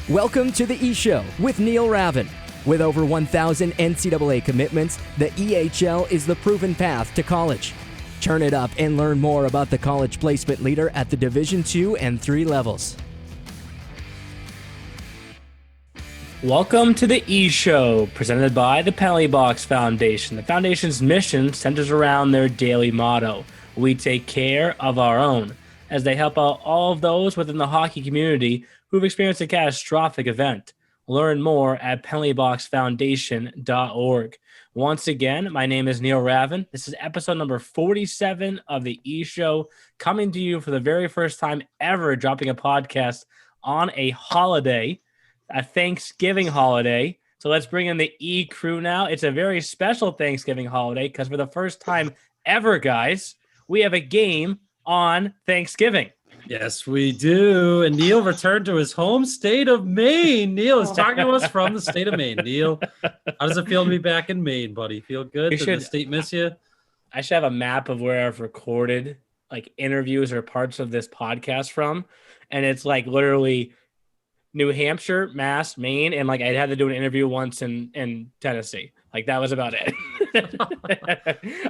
Welcome to the E-Show with Neil Ravin. With over 1,000 NCAA commitments, the EHL is the proven path to college. Turn it up and learn more about the college placement leader at the Division II and III levels. Welcome to the E-Show, presented by the Penalty Box Foundation. The Foundation's mission centers around their daily motto, "We take care of our own," as they help out all of those within the hockey community who've experienced a catastrophic event. Learn more at penaltyboxfoundation.org. Once again, my name is Neil Ravin. This is episode number 47 of the E-Show, coming to you for the very first time ever, dropping a podcast on a holiday, a Thanksgiving holiday. So let's bring in the E crew now. It's a very special Thanksgiving holiday because for the first time ever, guys, we have a game on Thanksgiving. Yes, we do. And Neil returned to his home state of Maine. Neil is talking to us from the state of Maine. Neil, how does it feel to be back in Maine, buddy? Feel good? Did the state miss you? I should have a map of where I've recorded like interviews or parts of this podcast from. And it's like literally New Hampshire, Mass, Maine, and like I had to do an interview once in Tennessee. Like that was about it.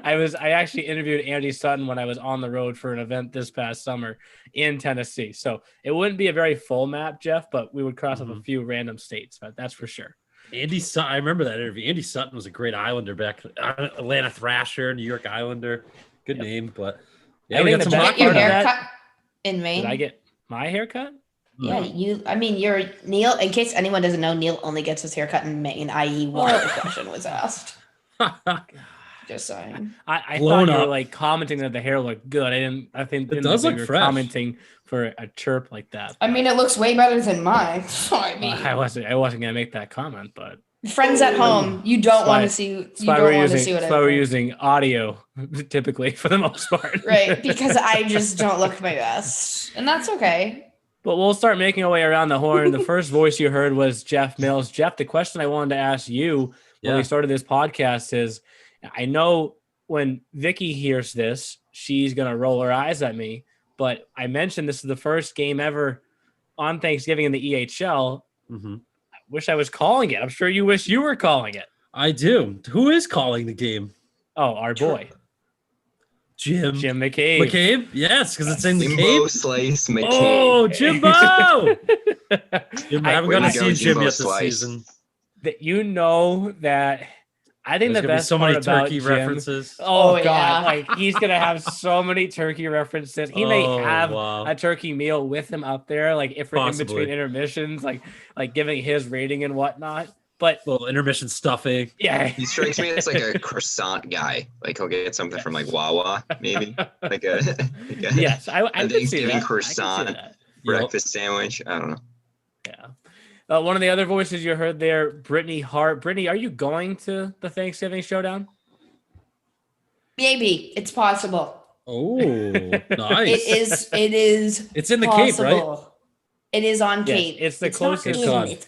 I actually interviewed Andy Sutton when I was on the road for an event this past summer in Tennessee. So it wouldn't be a very full map, Jeff, but we would cross up a few random states, but that's for sure. Andy Sutton, I remember that interview. Andy Sutton was a great Islander back, Atlanta Thrasher, New York Islander. Good name, but yeah, we got some Get your haircut in Maine. Did I get my haircut? Yeah, you're Neil. In case anyone doesn't know, Neil only gets his haircut in Maine, i.e. why the question was asked. Just saying. I thought you were like commenting that the hair looked good. I think it does look you were fresh. Commenting for a chirp like that. I mean, it looks way better than mine. So I mean, I wasn't gonna make that comment, but friends at home, you don't want to see. You don't want to see what that's why we're using audio typically for the most part, right? Because I just don't look my best, and that's okay. But we'll start making our way around the horn. The first voice you heard was Jeff Mills. Jeff, the question I wanted to ask you when we started this podcast is, I know when Vicky hears this, she's going to roll her eyes at me, but I mentioned this is the first game ever on Thanksgiving in the EHL. I wish I was calling it. I'm sure you wish you were calling it. I do. Who is calling the game? Oh, our boy. Jim McCabe. McCabe? Yes, because it's in the Jimbo Cape. Slice McCabe. Oh, Jimbo! I haven't gotten to see Jim Jimbo yet this Slice. season. That you know that I think There's the gonna be best so part many about turkey Jim, references. Oh God! Yeah. Like he's gonna have so many turkey references. He may have a turkey meal with him up there, like if we're in between intermissions, like giving his rating and whatnot. But little intermission stuffing. Yeah, He strikes me as like a croissant guy. Like he'll get something from like Wawa, maybe like a yes, I a can see Thanksgiving that. croissant breakfast sandwich. I don't know. Yeah. One of the other voices you heard there, Brittany Hart. Brittany, are you going to the Thanksgiving Showdown? Maybe it's possible. Oh, nice. It is. It's in the possible. Cape, right? It is on Yes, Cape. it's the closest. It's on. on. It's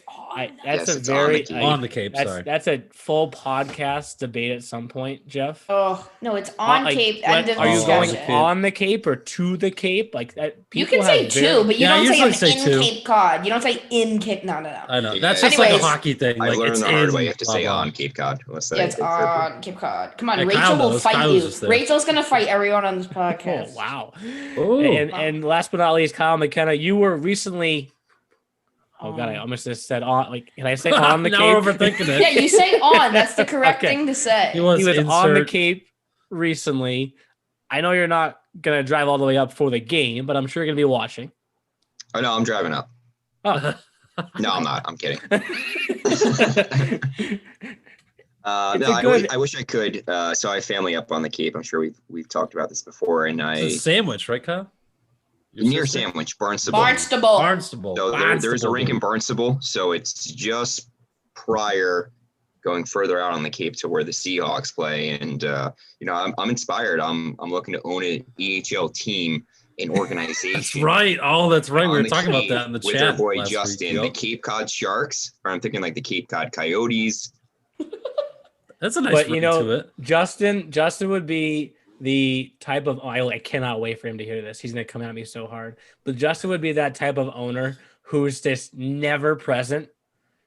on. On the Cape, sorry. That's a full podcast debate at some point, Jeff. Oh no, it's on Cape. End of Are you going discussion. on the Cape or to the Cape? Like that. You can say two, but you don't say I'm in two. Cape Cod. You don't say in Cape. No. I know. Yeah. That's just like Anyways, a hockey thing. I've Like learned it's the hard in way. You have to say blah, blah. on Cape Cod. Yeah, it's on Cape Cod. Come on, Yeah, Rachel Kyle will knows. fight Kyle was you. just there. Rachel's gonna fight everyone on this Oh podcast. wow! Oh. And last but not least, Kyle McKenna. You were recently. Oh God! I almost just said on. Like, can I say on the now Cape? we're overthinking it. Yeah, you say on. That's the correct Okay. thing to say. He was He was on the insert- Cape recently. I know you're not gonna drive all the way up for the game, but I'm sure you're gonna be watching. Oh no, I'm driving up. Oh. No, I'm not. I'm kidding. Good- I wish I could. So I have family up on the Cape. I'm sure we've talked about this before. And It's a sandwich, right, Kyle? Your near sister? Sandwich, Barnstable. Barnstable. So there's a rink in Barnstable. So it's just prior, going further out on the Cape to where the Seahawks play. And I'm inspired. I'm looking to own an EHL team, an organization. That's right. Oh, that's right. We on were the talking about Cape that in the with chat. our boy last Justin, week. the Cape Cod Sharks, or I'm thinking like the Cape Cod Coyotes. That's a nice But ring to it. Justin would be the type of I cannot wait for him to hear this. He's gonna come at me so hard. But Justin would be that type of owner who's just never present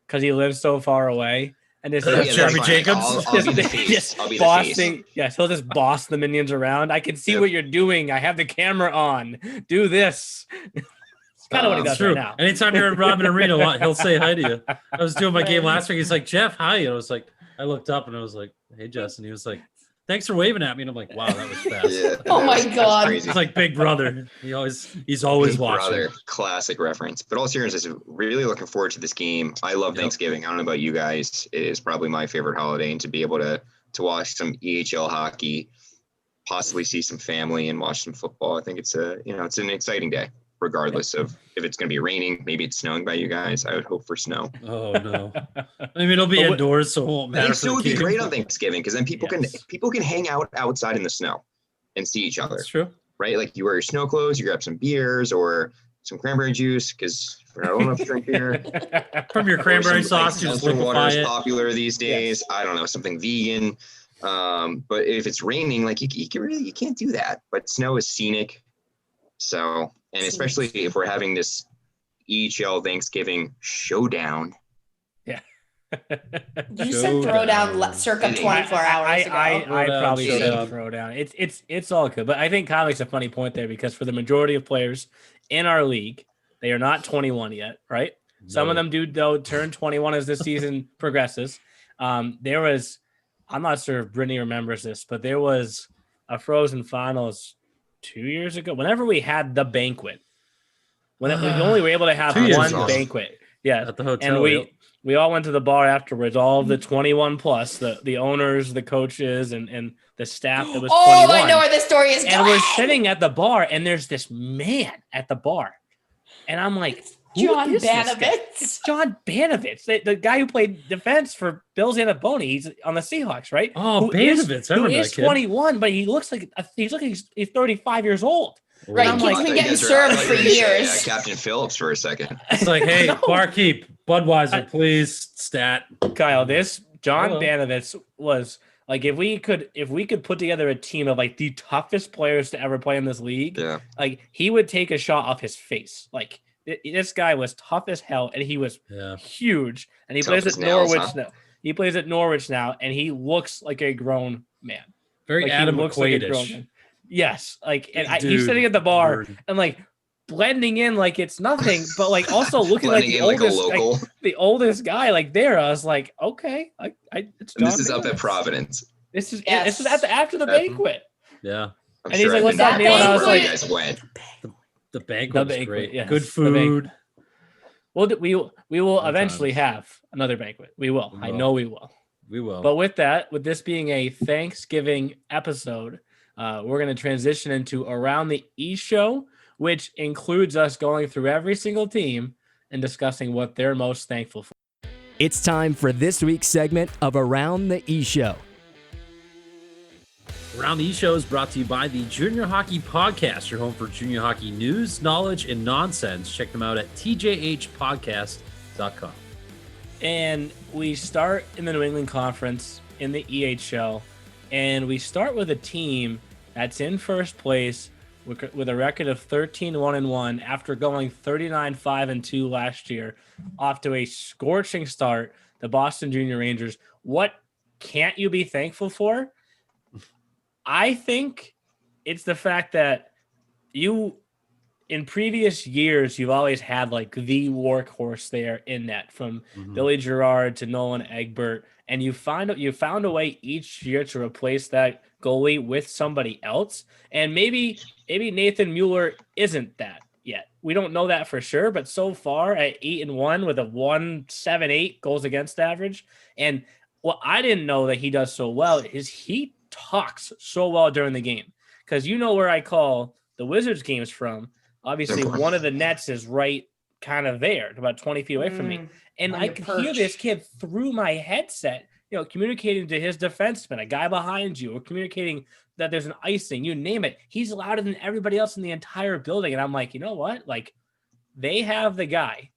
because he lives so far away. And this is Jeremy Jacobs. I'll be the face. I'll be the face. Yes, he'll just boss the minions around. I can see what you're doing. I have the camera on. Do this. It's kind of what he does right now. Anytime you're in Robin Arena, he'll say hi to you. I was doing my game last week. He's like, Jeff, hi. And I was like, I looked up and I was like, hey, Justin. He was like, thanks for waving at me. And I'm like, wow, that was fast. Yeah, Oh my God. crazy. It's like Big Brother. He's always Big watching. Brother, classic reference. But all seriousness, really looking forward to this game. I love Thanksgiving. I don't know about you guys. It is probably my favorite holiday, and to be able to watch some EHL hockey, possibly see some family and watch some football, I think it's it's an exciting day, regardless of if it's going to be raining. Maybe it's snowing by you guys. I would hope for snow. Oh no! I mean, it'll be indoors, so it won't I matter. think snow would be great on Thanksgiving because then people can hang out outside in the snow and see each other. That's true. Right? Like you wear your snow clothes, you grab some beers or some cranberry juice because we're not old enough to drink beer. From your cranberry sauce, you just water liquefy is it. popular these days. Yes. I don't know, something vegan. But if it's raining, like you can't do that. But snow is scenic. So, and especially if we're having this EHL Thanksgiving showdown. Yeah. You said throwdown circa 24 hours ago. I probably said throwdown. It's all good. But I think Kyle makes a funny point there because for the majority of players in our league, they are not 21 yet, right? No. Some of them do, though, turn 21 as the season progresses. There was, I'm not sure if Brittany remembers this, but there was a Frozen Finals 2 years ago. Whenever we had the banquet, we only were able to have one banquet. Yeah. At the hotel. And we all went to the bar afterwards, all of the 21 plus, the owners, the coaches, and the staff that was 21. I know where this story is going. And we're sitting at the bar, and there's this man at the bar. And I'm like, John Banovitz. It's John Banovitz, the guy who played defense for Bill Zanaboni. He's on the Seahawks, right? Oh, Banovitz. Who is 21, but he looks like he's 35 years old. Right, I'm kids been getting served for years. Captain Phillips for a second. It's like, hey, barkeep, Budweiser, please, stat. Kyle, this John Banovitz was like, if we could put together a team of like the toughest players to ever play in this league, like he would take a shot off his face. Like this guy was tough as hell, and he was huge. And he plays at Norwich now. He plays at Norwich now, and he looks like a grown man. Very like Adam McQuaid-ish. Yes, like and he's sitting at the bar and like blending in like it's nothing, but like also looking like the oldest guy like there. I was like, okay, it's John. This is up at Providence. This is after the banquet. Yeah, and he's like, "What's up, Neil?" And I was like, "The banquet was great. Yes, good food." Well, we will eventually have another banquet. We will. I know we will. We will. But with this being a Thanksgiving episode, we're going to transition into Around the E Show, which includes us going through every single team and discussing what they're most thankful for. It's time for this week's segment of Around the E Show. Around the E Show is brought to you by the Junior Hockey Podcast, your home for junior hockey news, knowledge, and nonsense. Check them out at tjhpodcast.com. And we start in the New England Conference in the EHL, and we start with a team that's in first place with a record of 13-1-1 after going 39-5-2 last year, off to a scorching start. The Boston Junior Rangers. What can't you be thankful for? I think it's the fact that in previous years, you've always had like the workhorse there in net, from Billy Gerard to Nolan Egbert, and you found a way each year to replace that goalie with somebody else. And maybe Nathan Mueller isn't that yet. We don't know that for sure, but so far at 8-1 with a 1.78 goals against average. And what I didn't know that he does so well is he talks so well during the game, because where I call the Wizards games from. Obviously, one of the nets is right kind of there, about 20 feet away from me. And I could hear this kid through my headset, communicating to his defenseman, a guy behind you, or communicating that there's an icing, you name it. He's louder than everybody else in the entire building. And I'm like, you know what? Like, they have the guy.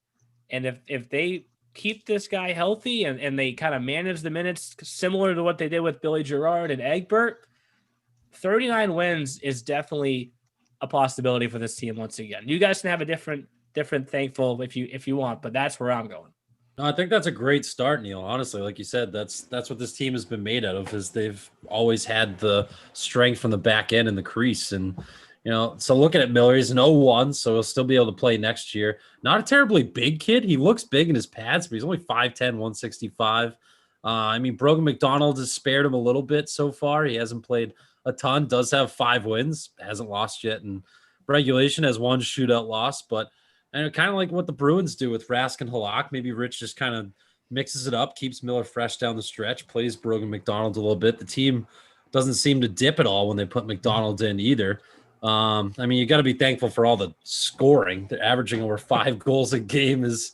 And if they keep this guy healthy and they kind of manage the minutes similar to what they did with Billy Gerard and Egbert, 39 wins is definitely a possibility for this team once again. You guys can have a different different thankful if you want, but that's where I'm going. No, I think that's a great start, Neil. Honestly, like you said, that's what this team has been made out of. Is they've always had the strength from the back end and the crease, and so looking at Miller, he's an 0-1, so he'll still be able to play next year. Not a terribly big kid. He looks big in his pads, but he's only 5'10", 165. Brogan McDonald has spared him a little bit so far. He hasn't played a ton. Does have 5 wins, hasn't lost yet in regulation. Has 1 shootout loss, but. And kind of like what the Bruins do with Rask and Halak. Maybe Rich just kind of mixes it up, keeps Miller fresh down the stretch, plays Brogan McDonald a little bit. The team doesn't seem to dip at all when they put McDonald in either. You got to be thankful for all the scoring. They're averaging over 5 goals a game is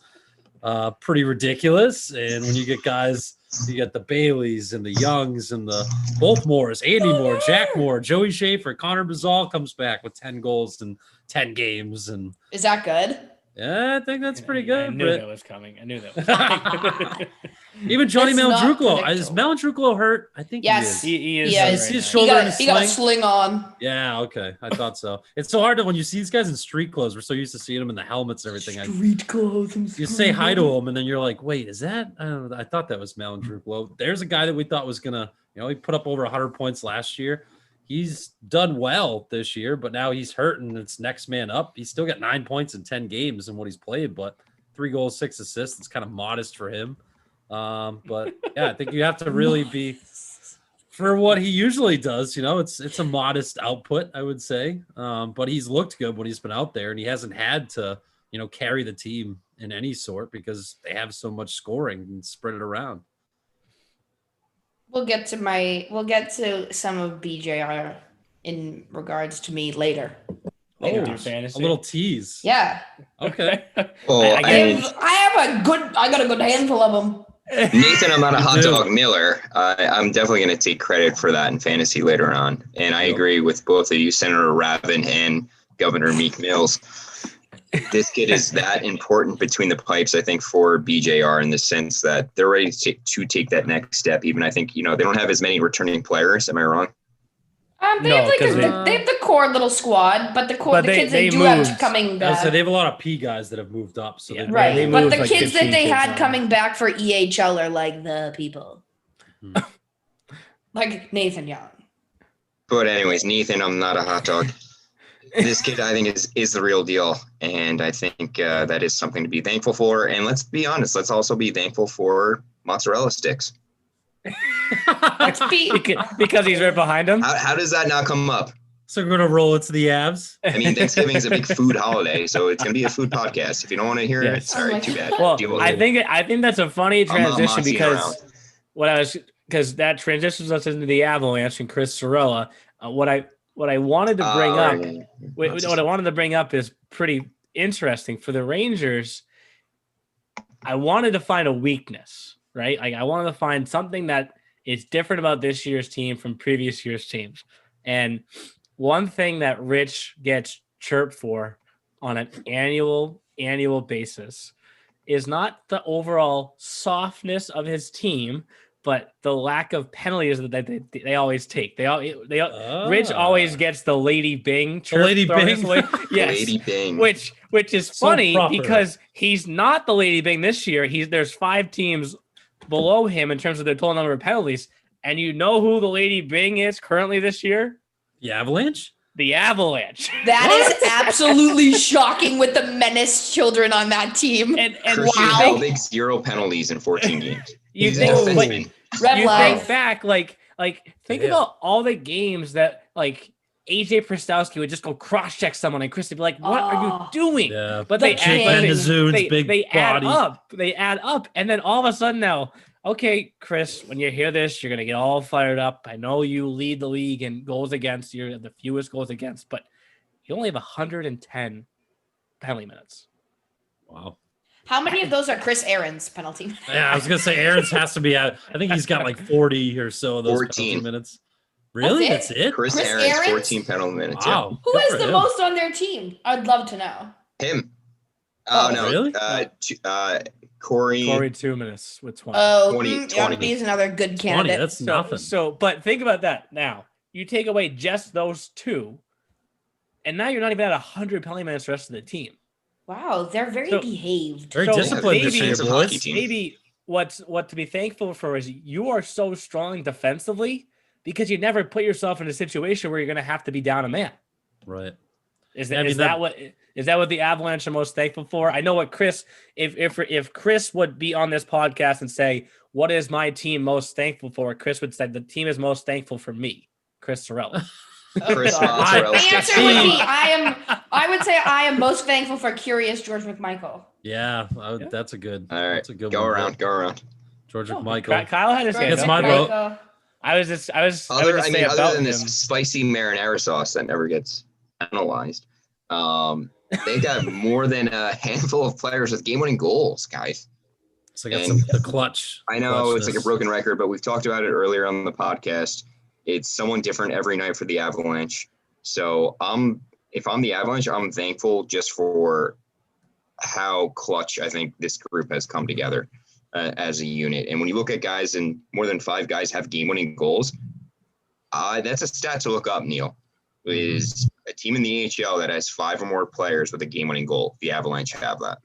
pretty ridiculous. And when you get guys, you get the Baileys and the Youngs and the both Moores, Andy Moore, Jack Moore, Joey Schaefer, Connor Bazal comes back with 10 goals in 10 games. And is that good? Yeah, I think that's pretty good. I knew that was coming. Even Johnny Malandruclo. Is Malandruclo hurt? I think yes. He is. Yeah, is his shoulder in a he got a sling on. Yeah, okay. I thought so. It's so hard when you see these guys in street clothes. We're so used to seeing them in the helmets and everything. Street clothes. You say hi to him, and then you're like, wait, is that? I don't know. I thought that was Malandruclo. There's a guy that we thought was going to, he put up over 100 points last year. He's done well this year, but now he's hurt and it's next man up. He's still got 9 points in 10 games in what he's played, but 3 goals, 6 assists. It's kind of modest for him. But yeah, I think you have to really be for what he usually does. It's a modest output, I would say. But he's looked good when he's been out there, and he hasn't had to, carry the team in any sort because they have so much scoring and spread it around. We'll get to some of BJR in regards to me later. A little tease. Yeah. Okay. I got a good handful of them. Nathan, I'm not a hot dog Miller. I'm definitely going to take credit for that in fantasy later on. And I agree with both of you, Senator Rabin and Governor Meek Mills. This kid is that important between the pipes, I think, for BJR in the sense that they're ready to take that next step. Even I think, they don't have as many returning players. Am I wrong? They have the core little squad, but the kids they do moved. Have coming back. So they have a lot of P guys that have moved up. So yeah. Right, but the kids that they had coming back for EHL are like the people. Like Nathan Young. But anyways, Nathan, I'm not a hot dog. This kid, I think, is the real deal. And I think that is something to be thankful for. And let's be honest, let's also be thankful for mozzarella sticks. Because he's right behind him. How does that not come up? So we're going to roll it to the abs. Thanksgiving is a big food holiday, so it's going to be a food podcast. If you don't want to hear it, sorry, too bad. Well, I think that's a funny transition because that transitions us into the Avalanche and Chris Sorella. What I wanted to bring up, what I wanted to bring up is pretty interesting for the Rangers. I wanted to find a weakness, right? Like I wanted to find something that is different about this year's team from previous year's teams. And one thing that Rich gets chirped for on an annual basis is not the overall softness of his team, but the lack of penalties that they always take. Rich always gets the Lady Bing chirp. Lady Bing? Yes. Lady Bing. Which is funny because he's not the Lady Bing this year. There's 5 teams below him in terms of their total number of penalties. And you know who the Lady Bing is currently this year? The Avalanche? The Avalanche. That is absolutely shocking with the menaced children on that team. And wow. Big 0 penalties in 14 games. You think back, think about all the games that AJ Prestowski would just go cross check someone and Chris would be like, "What are you doing?" Yeah. But they add up. They add up, and then all of a sudden now, okay, Chris, when you hear this, you're gonna get all fired up. I know you lead the league in goals against. You're the fewest goals against, but you only have 110 penalty minutes. Wow. How many of those are Chris Aaron's penalty? Yeah, I was gonna say Aaron's has to be out. I think he's got 40 or so of those 14 penalty minutes. Really? That's it? Chris Aaron's 14 penalty minutes. Wow. Yeah. Who has the most on their team? I'd love to know. Him. No. Really? Corey 2 minutes with 20. Oh, 20. He's another good 20, candidate. that's nothing. But think about that now. You take away just those 2, and now you're not even at 100 penalty minutes the rest of the team. Wow, they're very So- behaved. Very So disciplined this maybe- year, Defensive hockey boys. team. Maybe what to be thankful for is you are so strong defensively because you never put yourself in a situation where you're going to have to be down a man. Right. Is Yeah, that I mean, is that what the Avalanche are most thankful for? I know what Chris, if Chris would be on this podcast and say, "What is my team most thankful for?" Chris would say, "The team is most thankful for me, Chris Sorella." Chris God. Mozzarella My sticks answer would to be me. I would say I am most thankful for Curious George McMichael. Yeah, Yeah. that's a good. All right, That's a good go one. around, go around. George Oh, McMichael. Kyle had his hand It's up. my vote. McMichael. I was just Other say other about than him. this spicy marinara sauce that never gets analyzed, they got more than a handful of players with game-winning goals, guys. So I got And- the clutch. I know it's like a clutchness. broken record, but we've talked about it earlier on the podcast. It's someone different every night for the Avalanche. So if I'm the Avalanche, I'm thankful just for how clutch I think this group has come together as a unit. And when you look at guys and more than 5 guys have game-winning goals, that's a stat to look up, Neil. Is a team in the EHL that has 5 or more players with a game-winning goal. The Avalanche have that.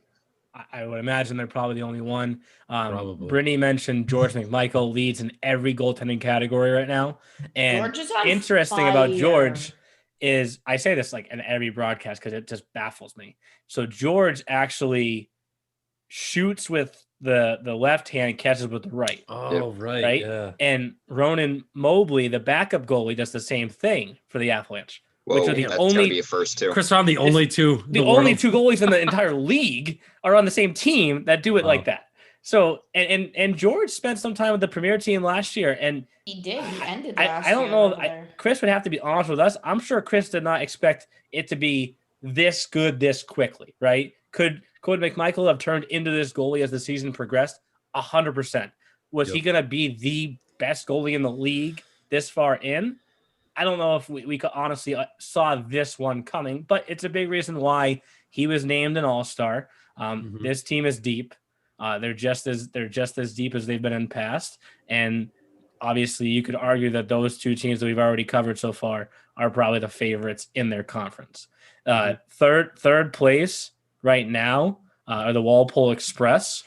I would imagine they're probably the only one. Probably. Brittany mentioned George McMichael leads in every goaltending category right now. And George is on interesting about fire. George is I say this like in every broadcast because it just baffles me. So George actually shoots with the left hand, catches with the right. Oh, right. Right? Yeah. And Ronan Mobley, the backup goalie, does the same thing for the Avalanche. Whoa, Which are the that's only- gotta be a first too. Chris, I'm the only two. in The the only world. 2 goalies in the entire league are on the same team that do it Wow. like that. So and George spent some time with the premier team last year, and He did. He ended last I don't year know. over there. Chris would have to be honest with us. I'm sure Chris did not expect it to be this good this quickly, right? Could McMichael have turned into this goalie as the season progressed? 100%. Was he Yep. going to be the best goalie in the league this far in? I don't know if we could honestly saw this one coming, but it's a big reason why he was named an All-Star. Mhm. This team is deep. They're just as deep as they've been in the past, and obviously you could argue that those 2 teams that we've already covered so far are probably the favorites in their conference. Third place right now are the Walpole Express.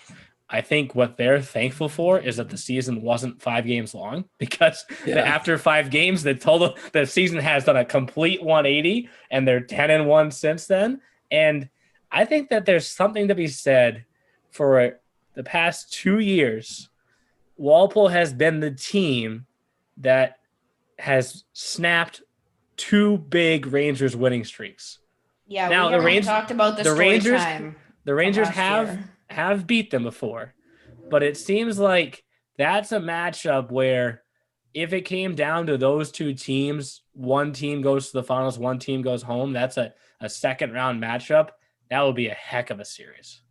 I think what they're thankful for is that the season wasn't 5 games long, because after 5 games, the season has done a complete 180, and they're 10-1 since then. And I think that there's something to be said for the past 2 years. Walpole has been the team that has snapped 2 big Rangers winning streaks. Yeah, Now, we the haven't Rangers- talked about the the story Rangers- time. The Rangers last year. have beat them before, but it seems like that's a matchup where if it came down to those 2 teams, one team goes to the finals, one team goes home. That's a second round matchup. That would be a heck of a series.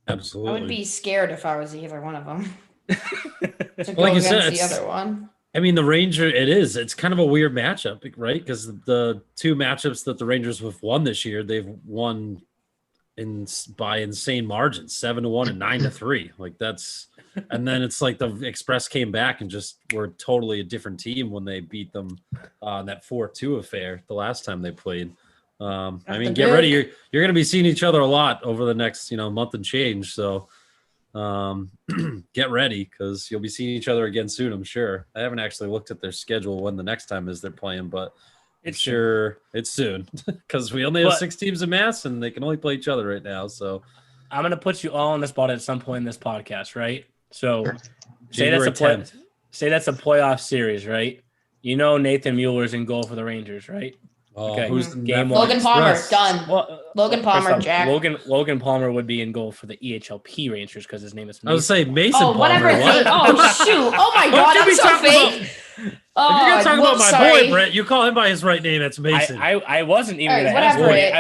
Absolutely. I would be scared if I was either one of them to go Like you against said, the it's- other one. I mean, the Ranger, it's kind of a weird matchup, right? Because the 2 matchups that the Rangers have won this year, they've won by insane margins, 7-1 and 9-3. Like that's, and then it's like the Express came back and just were totally a different team when they beat them on that 4-2 affair the last time they played. I mean, get ready. You're going to be seeing each other a lot over the next, month and change. So get ready, because you'll be seeing each other again soon, I'm sure. I haven't actually looked at their schedule when the next time is they're playing, but It's sure it's soon, because we only have But- 6 teams in mass and they can only play each other right now. So I'm going to put you all on the spot at some point in this podcast, right? So say January that's a playoff series, right? You know Nathan Mueller's in goal for the Rangers, right? Okay. who's the Game Netflix Logan Palmer, Express? done. Well, Logan Palmer, first off, Jack. Logan Palmer would be in goal for the EHLP Rangers because his name is I would Mason. say Mason Oh, whatever. Palmer. What? Oh, shoot. Oh, my God. Don't you be That's so talking fake. Oh, If you're gonna talk about my sorry. boy Brett, you call him by his right name. It's Mason. I wasn't even All right, gonna ask whatever. Wade.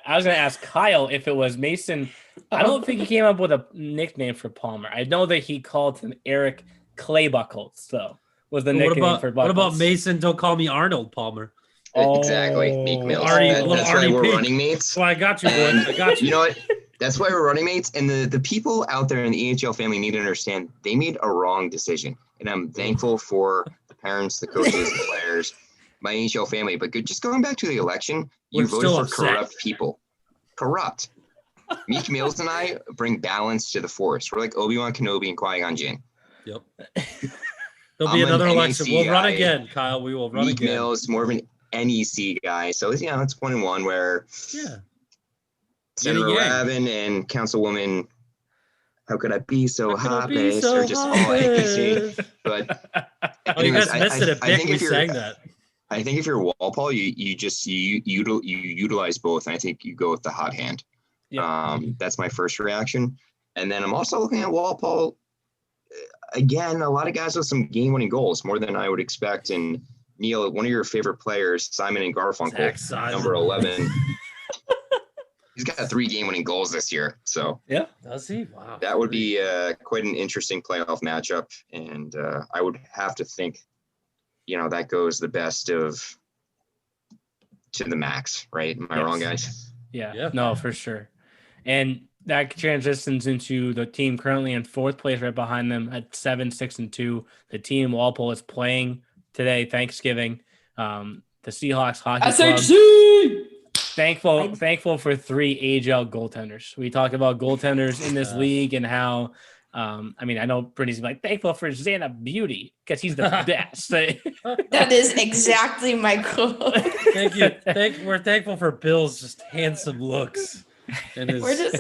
I was gonna ask Kyle if it was Mason. I don't think he came up with a nickname for Palmer. I know that he called him Eric Claybuckles, though, was the nickname for Buckles. what about Mason? Don't call me Arnold Palmer. Exactly. Meek Mills. Arnie- That's little why Arnie we're P. running mates. So I got you, boy. I got You you. know what? That's why we're running mates. And the people out there in the EHL family need to understand they made a wrong decision. And I'm thankful for the parents, the coaches, the players, my EHL family. But just going back to the election, you We're voted still for upset. corrupt people. Corrupt. Meek Mills and I bring balance to the Force. We're like Obi-Wan Kenobi and Qui-Gon Jinn. Yep. There'll be I'm another an election. NEC We'll run guy. again, Kyle. We will run Meek again. Mills, more of an NEC guy. So, it's 1-1 where Yeah. Senator Yin and yang. Ravin and Councilwoman, how could I be so How could I be hot-based so or just all hot-based? NEC? But Oh, you anyways, guys missed it at I Bick. think We if you're, sang that. I think if you're Walpole, you utilize both, and I think you go with the hot hand. Yeah. That's my first reaction. And then I'm also looking at Walpole. Again, a lot of guys with some game-winning goals, more than I would expect. And Neil, one of your favorite players, Simon and Garfunkel, Zach Simon. number 11. He's got 3 game-winning goals this year. So Yeah. Does he? Wow. that would be quite an interesting playoff matchup. And I would have to think, that goes the best of to the max, right? Am I wrong, guys? Yeah. No, for sure. And that transitions into the team currently in 4th place, right behind them at 7-6-2. The team Walpole is playing today, Thanksgiving. The Seahawks Hockey Club. Thankful for 3 AHL goaltenders. We talk about goaltenders in this league and how, I know Brittany's like thankful for Xana Beauty because he's the best. That is exactly my quote. Thank you. We're thankful for Bill's just handsome looks. And his, We're just,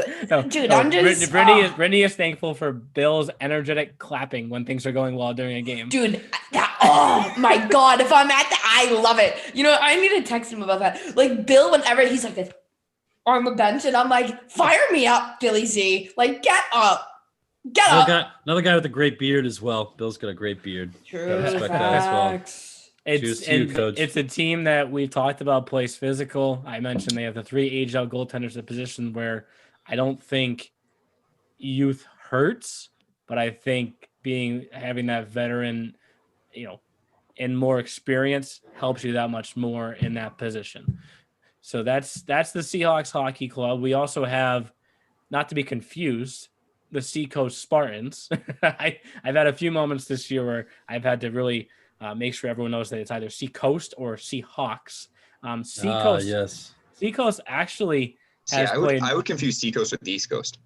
dude. No, I'm just. Brittany is thankful for Bill's energetic clapping when things are going well during a game. Dude, oh my God. If I'm I love it. I need to text him about that. Like Bill, whenever he's like this on the bench, and I'm like, fire me up, Billy Z. Like, get up. Get up. another guy with a great beard as well. Bill's got a great beard. True. Gotta respect that as well. Cheers to you, Coach. It's a team that we've talked about plays physical. I mentioned they have the 3 AHL goaltenders at position where I don't think youth hurts, but I think having that veteran, and more experience helps you that much more in that position. So that's the Seahawks Hockey Club. We also have, not to be confused, the Seacoast Spartans. I've had a few moments this year where I've had to really make sure everyone knows that it's either Seacoast or Seahawks. Seacoast, yes. Seacoast actually has played. I would confuse Seacoast with the East Coast.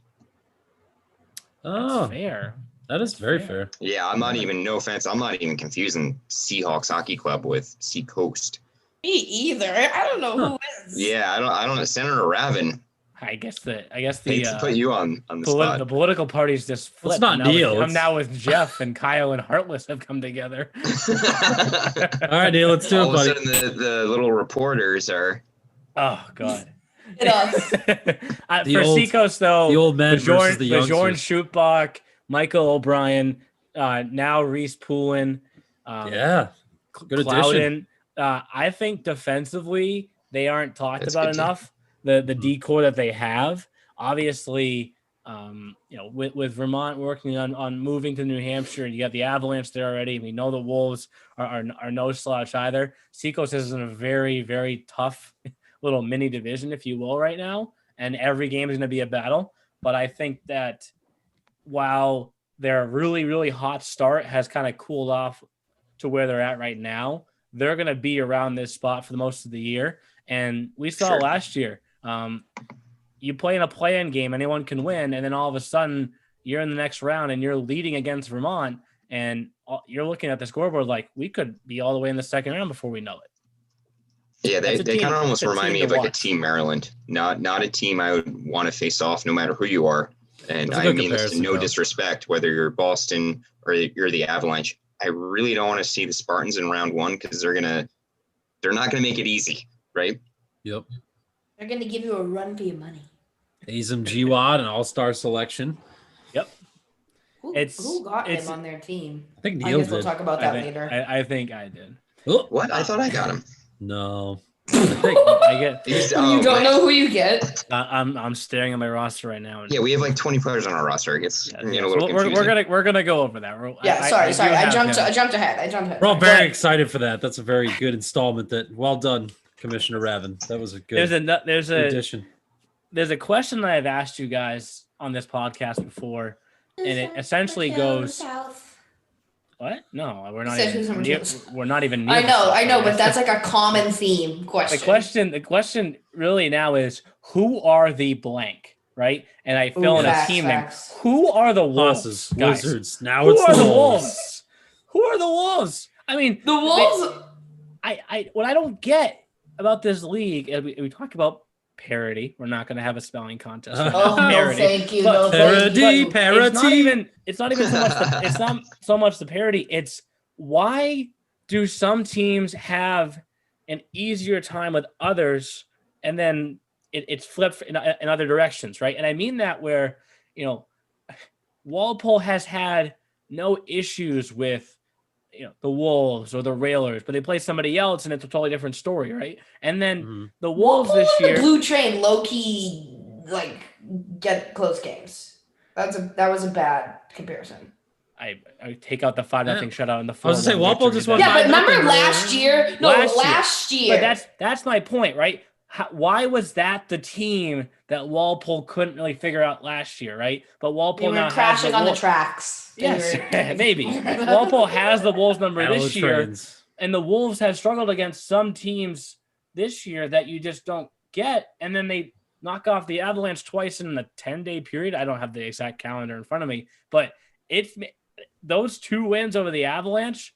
Oh, fair. That is very fair. Yeah, no offense, I'm not even confusing Seahawks Hockey Club with Seacoast. Me either. I don't know who is. Yeah, I don't know. Senator Ravin. I guess the to put you on the spot. The political parties just flipped. Well, it's not Neil. I'm now with Jeff and Kyle and Heartless have come together. All right, Neil, let's do it, buddy. All of a sudden, the little reporters are. Oh God. For Seacoast, though, the old men versus the youngsters. Bjorn Schutbach, Michael O'Brien, now Reese Poulin. Good addition. I think defensively they aren't talked about enough. The decor that they have, obviously, with Vermont working on moving to New Hampshire, you got the Avalanche there already. We know the Wolves are no slouch either. Seacoast is in a very, very tough little mini division, if you will, right now, and every game is going to be a battle. But I think that while their really, really hot start has kind of cooled off to where they're at right now, they're going to be around this spot for the most of the year. And we saw last year, you play in a play-in game, anyone can win, and then all of a sudden you're in the next round and you're leading against Vermont, and you're looking at the scoreboard like we could be all the way in the second round before we know it. Yeah, they kind of almost remind me of like a Team Maryland, not a team I would want to face off no matter who you are. And I mean this in no disrespect, whether you're Boston or you're the Avalanche. I really don't want to see the Spartans in round 1 because they're not gonna make it easy, right? Yep. They're gonna give you a run for your money. Azam Jiwad, an all-star selection. Yep. Who got him on their team? I think Neil guess we'll did. talk about that later. I think I did. What? I thought I got him. No. I get. You don't know who you get. I'm staring at my roster right now. Yeah, we have like 20 players on our roster. It gets a little confusing. We're gonna go over that. Sorry. I jumped ahead. We're all very excited for that. That's a very good installment. Well done, Commissioner Ravin. That was a good. There's a addition. There's a question that I've asked you guys on this podcast before, and it essentially goes. What? No, we're not even near. I know, but that's like a common theme question. The question really now is, who are the blank? right? And I fill in a facts, team facts. name. Who are the Wolves, Tosses, guys? Wizards. Now Who it's are the the Wolves. Wolves? Who are the Wolves? I mean, The Wolves. what I don't get about this league, and we talk about parody. We're not going to have a spelling contest. Oh no, Parody. thank you. But- No, thank you. Parody. It's not even so much it's not so much the parody. It's why do some teams have an easier time with others, and then it's flipped in other directions, right? And I mean that where, Walpole has had no issues with the Wolves or the Railers, but they play somebody else and it's a totally different story, right? And then the Wolves Walpole this and year, the Blue Train low key get close games. That was a bad comparison. I take out the 5-0 shutout in the 4-1. I was gonna say, Walpole just won. Yeah, but 5-0, remember bro. last year? No, last year. But that's my point, right? Why was that the team that Walpole couldn't really figure out last year, right? But Walpole we now were crashing has on the tracks. Yes, maybe. Walpole has the Wolves number Battle this of year, Trains. and the Wolves have struggled against some teams this year that you just don't get, and then they knock off the Avalanche twice in a 10-day period. I don't have the exact calendar in front of me, but it's those 2 wins over the Avalanche.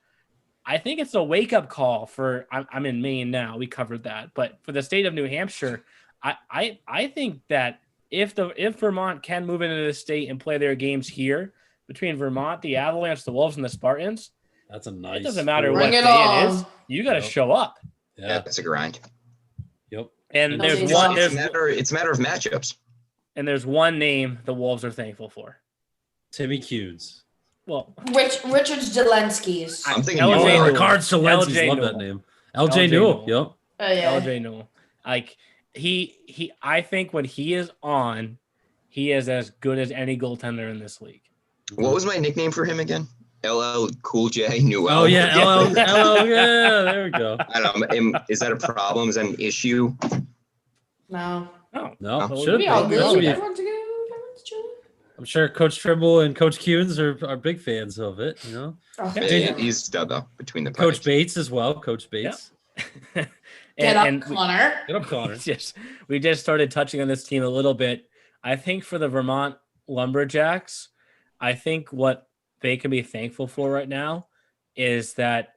I think it's a wake-up call for. I'm in Maine now. We covered that, but for the state of New Hampshire, I think that if Vermont can move into the state and play their games here between Vermont, the Avalanche, the Wolves, and the Spartans, That's a nice. it doesn't matter Bring what it day on. it is. You got to Yep. show up. Yeah. It's a grind. Yep. And No, there's it's one. not. There's It's a matter of matchups. and there's one name the Wolves are thankful for. Timmy Cunes. Well, Richard Zelensky's. I'm thinking LJ more. Newell. Ricard Solenskis. LJ Love Newell. that name. LJ Newell. Yep. Oh yeah. LJ Newell. Like he I think when he is on, he is as good as any goaltender in this league. What was my nickname for him again? LL Cool J Newell. Oh yeah, LL, yeah, there we go. I don't know. Is that a problem? Is that an issue? No. No. No, Oh, should We all be. good. Yeah. Everyone's good. Everyone's chilling. I'm sure Coach Trimble and Coach Cunes are big fans of it. Oh, Yeah, he's done though between the Coach pipes. Bates as well. Coach Bates. Get up, we- Connor. Get up, Connor. we just started touching on this team a little bit. I think for the Vermont Lumberjacks, I think what they can be thankful for right now is that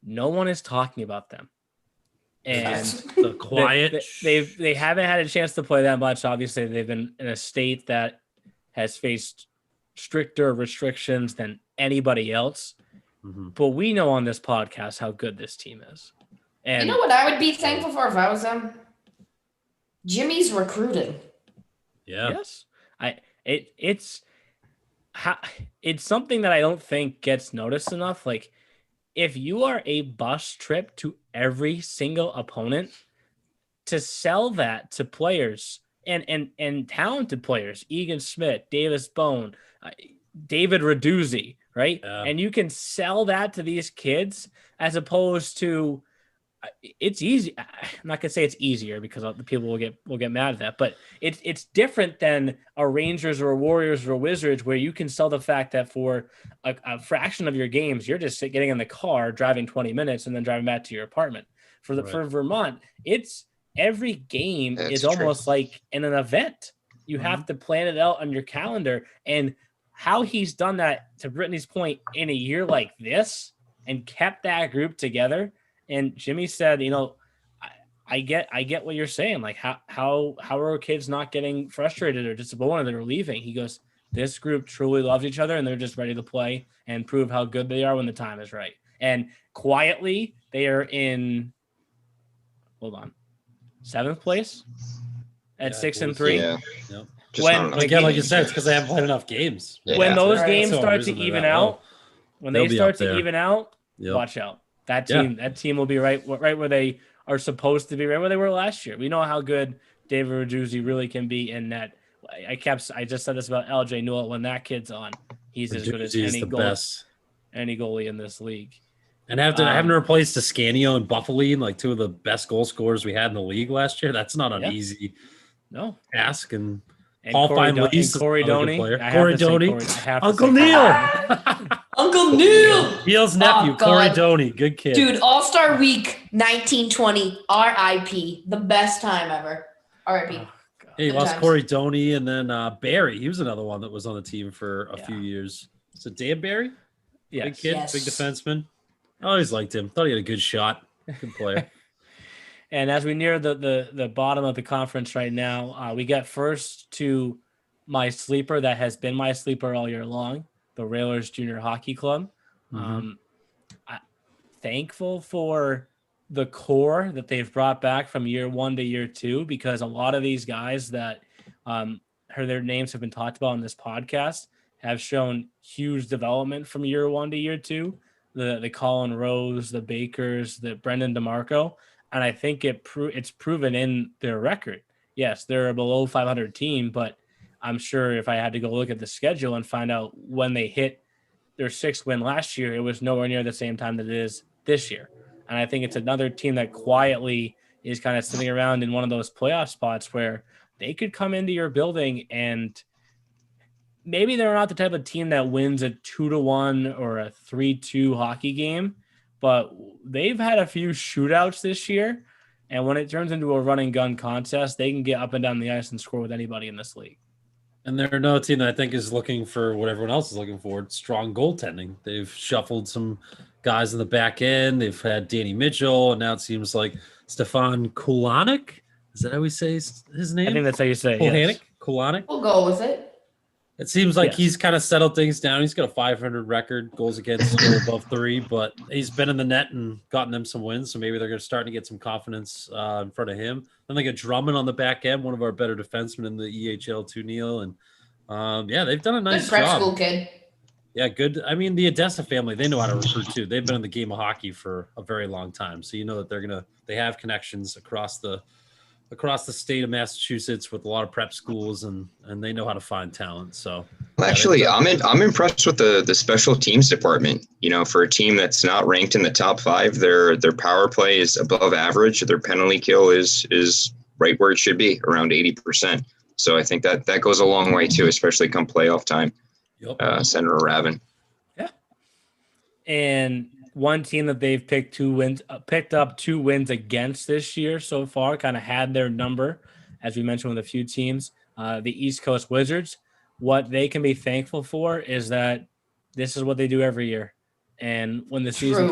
no one is talking about them. And The quiet. they haven't had a chance to play that much. Obviously, they've been in a state that has faced stricter restrictions than anybody else. Mhm. But we know on this podcast how good this team is. And You know what I would be thankful for if I was them? Jimmy's recruiting. Yeah. yes, it's something that I don't think gets noticed enough. Like, if you are a bus trip to every single opponent, to sell that to players and talented players, Egan Smith, Davis Bone, David Raduzzi, right? Yeah. And you can sell that to these kids as opposed to it's easy. I'm not gonna say it's easier because the people will get mad at that, but it's different than a Rangers or a Warriors or a Wizards where you can sell the fact that for a fraction of your games you're just getting in the car, driving 20 minutes, and then driving back to your apartment. For Vermont, it's every game That's is true. almost like in an event. You have to plan it out on your calendar, and how he's done that, to Brittany's point, in a year like this and kept that group together. And Jimmy said, I get what you're saying. Like, how are kids not getting frustrated or disappointed or leaving? He goes, this group truly loves each other and they're just ready to play and prove how good they are when the time is right. And quietly, they are in, 7th place at 6-3. Yeah. Yep. Just When- not enough. Again, like you said, it's because they haven't played enough games. Yeah. When those Right. games So start reason to they're even that out, low. when They'll they be start up to there. even out, Yep. watch out. That Yeah. team will be right where they are supposed to be, right where they were last year. We know how good David Raduzzi really can be in net. I just said this about LJ Newell. When that kid's on, he's as good as Raduzzi is any the best. goalie in this league. And having to replace Toscanio and Buffalo, like two of the best goal scorers we had in the league last year, that's not an Yeah. easy No. task. And And Paul Corey Fine Lease is Corey another good Doney. player. I have Corey to say Doney. Corey- I have to Uncle say Corey Neil. Doney. Uncle Neil. Neil's nephew, Oh, Corey God. Doney. Good kid. Dude, All-Star Week 1920. RIP. The best time ever. RIP. Oh, God. Hey, he Good lost times. Corey Doney, and then Barry. He was another one that was on the team for a few years. So Dan Barry, big Yes. kid, Yes. big defenseman. I always liked him. Thought he had a good shot. Good player. And as we near the bottom of the conference right now, we get first to my sleeper that has been my sleeper all year long, the Railers Junior Hockey Club. Thankful for the core that they've brought back from year 1 to year 2, because a lot of these guys that heard their names have been talked about on this podcast have shown huge development from year 1 to year 2. The Colin Rose, the Bakers, the Brendan DeMarco, and I think it's proven in their record. Yes, they're a below 500 team, but I'm sure if I had to go look at the schedule and find out when they hit their 6th win last year, it was nowhere near the same time that it is this year. And I think it's another team that quietly is kind of sitting around in one of those playoff spots where they could come into your building, and maybe they're not the type of team that wins a 2-1 or a 3-2 hockey game, but they've had a few shootouts this year. And when it turns into a run and gun contest, they can get up and down the ice and score with anybody in this league. And they're another team that I think is looking for what everyone else is looking for: strong goaltending. They've shuffled some guys in the back end. They've had Danny Mitchell, and now it seems like Stefan Kulanic. Is that how we say his name? I think that's how you say it. Kulanic. Yes. Kulanic. We'll go with it. It seems like Yes. he's kind of settled things down. He's got a 500 record, goals against, still above 3, but he's been in the net and gotten them some wins. So maybe they're going to start to get some confidence in front of him. Then they get Drummond on the back end, one of our better defensemen in the EHL 2, Neil. And they've done a nice Good prep job. school kid. Yeah, good. I mean, the Odessa family, they know how to recruit too. They've been in the game of hockey for a very long time. So you know that they have connections across the state of Massachusetts with a lot of prep schools, and they know how to find talent. So Actually, I'm impressed with the special teams department. You know, for a team that's not ranked in the top 5, their power play is above average. Their penalty kill is right where it should be, around 80%. So I think that goes a long way too, especially come playoff time. Yep. Senator Ravin. Yeah. And one team that they've picked up 2 wins against this year so far, kind of had their number, as we mentioned with a few teams, the East Coast Wizards. What they can be thankful for is that this is what they do every year. And when the season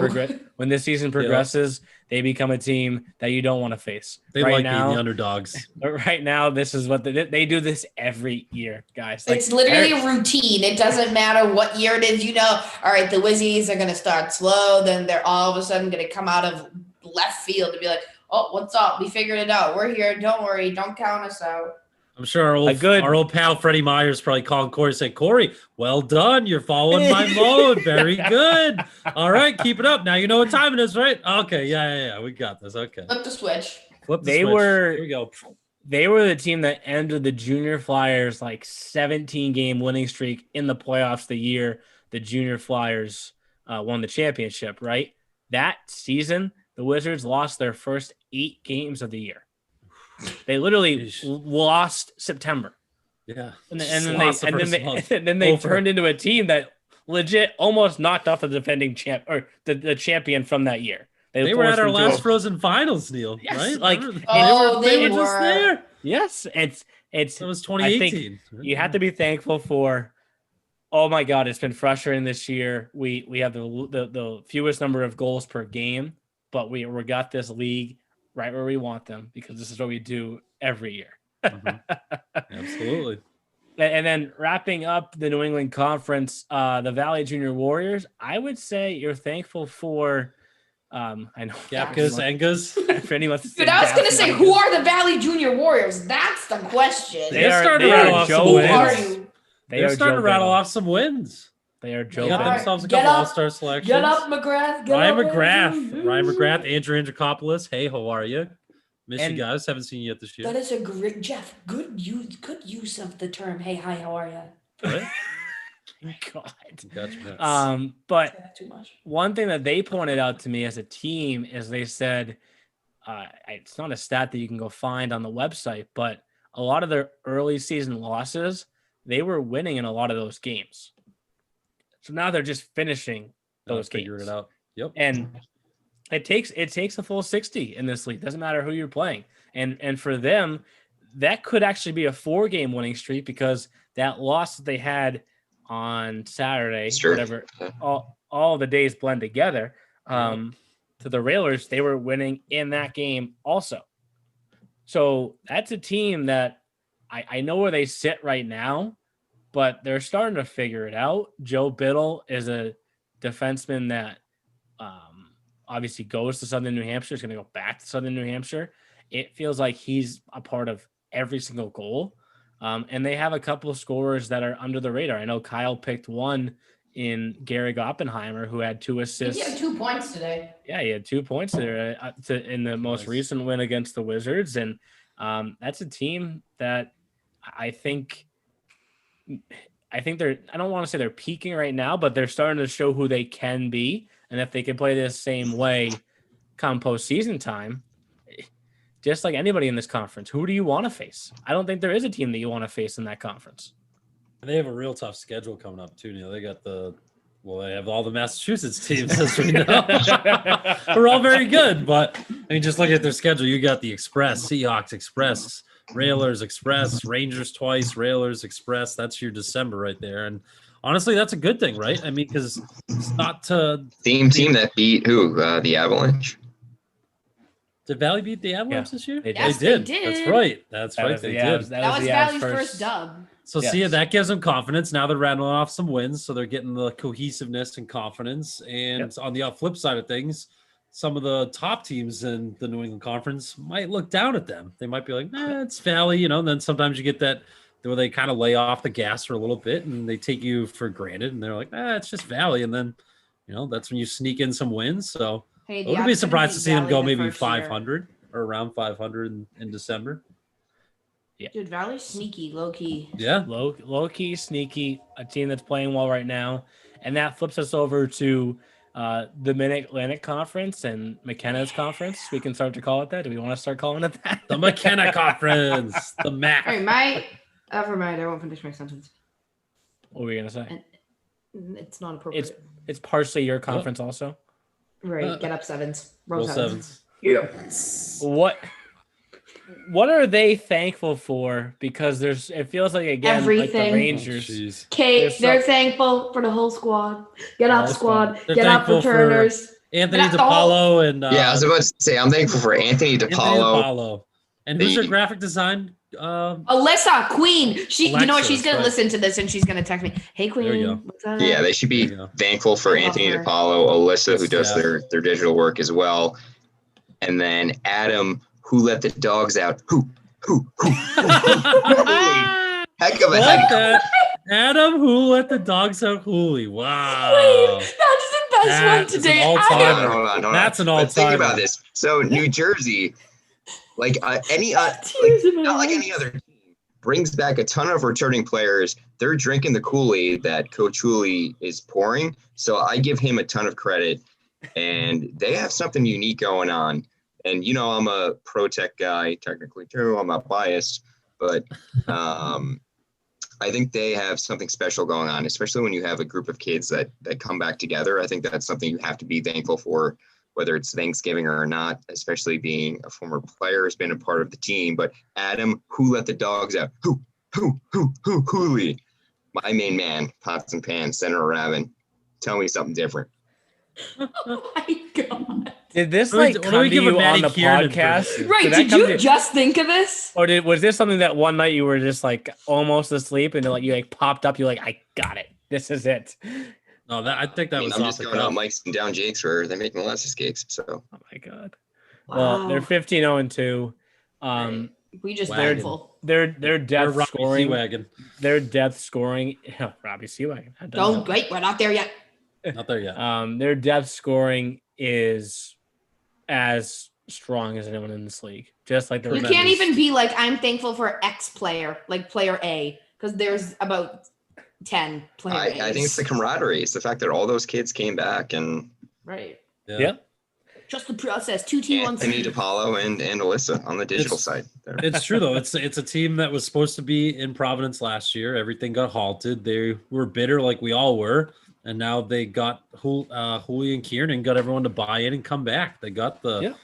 progresses, they become a team that you don't want to face. They like being the underdogs. Right now, this is what they do this every year, guys. It's literally a routine. It doesn't matter what year it is. You know, all right, the Wizzies are going to start slow. Then they're all of a sudden going to come out of left field and be like, oh, what's up? We figured it out. We're here. Don't worry. Don't count us out. I'm sure our old pal Freddie Myers probably calling Corey and saying, Corey, well done. You're following my mode. Very good. All right, keep it up. Now you know what time it is, right? Okay, yeah. We got this. Okay. Flip the switch. Here we go. They were the team that ended the Junior Flyers 17-game winning streak in the playoffs the year the Junior Flyers won the championship, right? That season, the Wizards lost their first 8 games of the year. They literally lost September. Yeah. And then they turned into a team that legit almost knocked off the defending champ or the champion from that year. They were at our last Frozen Finals, Neil, yes, right? They were just there. Yes, it was 2018. I think you have to be thankful for. Oh my God, it's been frustrating this year. We have the fewest number of goals per game, but we got this league right where we want them, because this is what we do every year. Absolutely. And then wrapping up the New England Conference, the Valley Junior Warriors, I would say you're thankful for. I know Gapkas, Angas. For anyone, Dude, I was going to say, who are the Valley Junior Warriors? That's the question. They're starting to rattle off some wins. They're starting to rattle off some wins. They are They joking. got themselves a couple All-Star selections. Get up, McGrath. Ryan McGrath, Andrew Andrikopoulos. Hey, how are you? Miss you guys. Haven't seen you yet this year. That is a great, Jeff. Good use of the term. Hey, hi, how are you? What? God. Gotcha. But Too much. one thing that they pointed out to me as a team is they said, it's not a stat that you can go find on the website, but a lot of their early season losses, they were winning in a lot of those games. So now they're just finishing those games. Figuring it out. Yep. And it takes a full 60 in this league. Doesn't matter who you're playing. And for them, that could actually be a 4-game winning streak because that loss that they had on Saturday, whatever, all the days blend together, to the Railers, they were winning in that game also. So that's a team that I know where they sit right now, but they're starting to figure it out. Joe Biddle is a defenseman that obviously goes to Southern New Hampshire. Is going to go back to Southern New Hampshire. It feels like he's a part of every single goal. And they have a couple of scorers that are under the radar. I know Kyle picked one in Gary Oppenheimer, who had 2 assists. He had 2 points today. Yeah, he had 2 points there in the most recent win against the Wizards. And that's a team that I think they're, I don't want to say they're peaking right now, but they're starting to show who they can be. And if they can play this same way come postseason time, just like anybody in this conference, who do you want to face? I don't think there is a team that you want to face in that conference. They have a real tough schedule coming up too, Neil. They got they have all the Massachusetts teams, as we know. We're all very good, but I mean, just look at their schedule. You got the Express, Seahawks Express, Railers Express, Rangers twice, Railers Express. That's your December right there. And honestly, that's a good thing, right? I mean, because it's not team that beat who? The Avalanche. Did Valley beat the Avalanche this year? They did. That's right. That's right. They did. That was Valley's first dub. So see, that gives them confidence. Now they're rattling off some wins, so they're getting the cohesiveness and confidence. And on the flip side of things, some of the top teams in the New England Conference might look down at them. They might be like, it's Valley, and then sometimes you get that where they kind of lay off the gas for a little bit and they take you for granted. And they're like, it's just Valley. And then, that's when you sneak in some wins. So I wouldn't be surprised to see them go maybe 500 or around 500 in December. Yeah. Dude, Valley's sneaky, low-key. Yeah. Low-key, sneaky, a team that's playing well right now. And that flips us over to the Mid-Atlantic Conference and McKenna's Conference. We can start to call it that. Do we want to start calling it that? The McKenna Conference. The MAC. All right, never mind. I won't finish my sentence. What were you going to say? It's not appropriate. It's partially your conference also? Right. Get up sevens. Roll sevens. Yeah. What are they thankful for? Because it feels like, again, everything. Like the Rangers. Kate, they're thankful for the whole squad. Get up, squad. Get up, returners. Anthony DiPaolo and I was about to say, I'm thankful for Anthony DiPaolo. And who's their graphic design? Alyssa, Queen. You know what? She's gonna listen to this and she's gonna text me. Hey, Queen. There you go. What's up? Yeah, they should be thankful for Anthony DiPaolo, Alyssa, who does their digital work as well, and then Adam, who let the dogs out. Who? Heck of a head. Adam, who let the dogs out. Holy wow! Wait, that's the best one today. Hold on. That's an all-timer. Think about this. So New Jersey. Like not like any other team, brings back a ton of returning players. They're drinking the Kool-Aid that Coach Hooley is pouring. So I give him a ton of credit. And they have something unique going on. And, I'm a pro tech guy, technically too. I'm not biased. But I think they have something special going on, especially when you have a group of kids that come back together. I think that's something you have to be thankful for, whether it's Thanksgiving or not, especially being a former player has been a part of the team. But Adam, who let the dogs out? Hooley. My main man, Pots and Pans, Senator Ravin. Tell me something different. Oh my God. Did this come to you on the podcast? Right. Did you just think of this? Or was this something that one night you were just like almost asleep and you popped up? You're like, I got it. This is it. No, I think that was I'm just going out Mike's and down Jake's where they make molasses cakes. So, oh my God. Wow. Well, they're 15-0-2. We just thankful. Their depth scoring. Seawagon. Their depth scoring. Robbie Seawagon. Don't wait. We're not there yet. Not there yet. Their depth scoring is as strong as anyone in this league. Just like you can't even be like, I'm thankful for X player, like player A, because there's about 10 players. I think it's the camaraderie. It's the fact that all those kids came back and right. Yeah. Just the process. 2 teams. Anthony DiPaolo and Alyssa on the digital side. It's true though. It's a team that was supposed to be in Providence last year. Everything got halted. They were bitter, like we all were, and now they got Hooley and Kieran got everyone to buy in and come back. They got the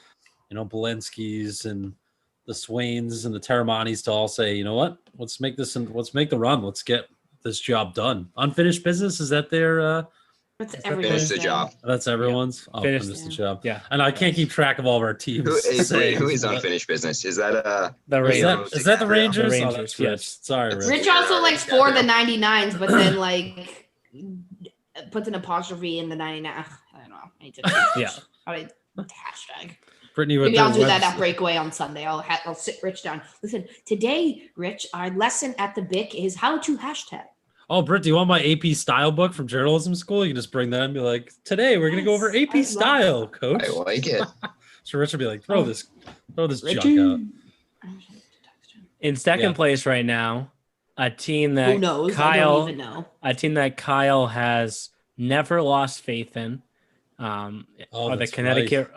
Belenskis and the Swains and the Terramanis to all say, you know what, let's make the run. Let's get this job done. Unfinished business, is that their That's Finish everyone's the thing. job. that's everyone's? Oh, Finished. finish the job. Yeah. And I can't keep track of all of our teams. Who is unfinished business? Is that The Is Rangers. that the Rangers? The Oh, Rangers, that's yes. Rich. Sorry, Rich. Rich also likes for the 99s, but then like puts an apostrophe in the 99. I don't know. I need to Yeah. hashtag. Brittany, Maybe I'll do that at breakaway on Sunday. I'll sit Rich down. Listen, today, Rich, our lesson at the BIC is how to hashtag. Oh, Britt, do you want my AP style book from journalism school? You can just bring that and be like, today we're gonna go over Yes, I AP love style, that. coach. I like it. So Rich will be like, throw this Richie. junk out. In second Yeah. place right now, a team that Who knows? I don't even know. a team that Kyle has never lost faith in. Are the that's Connecticut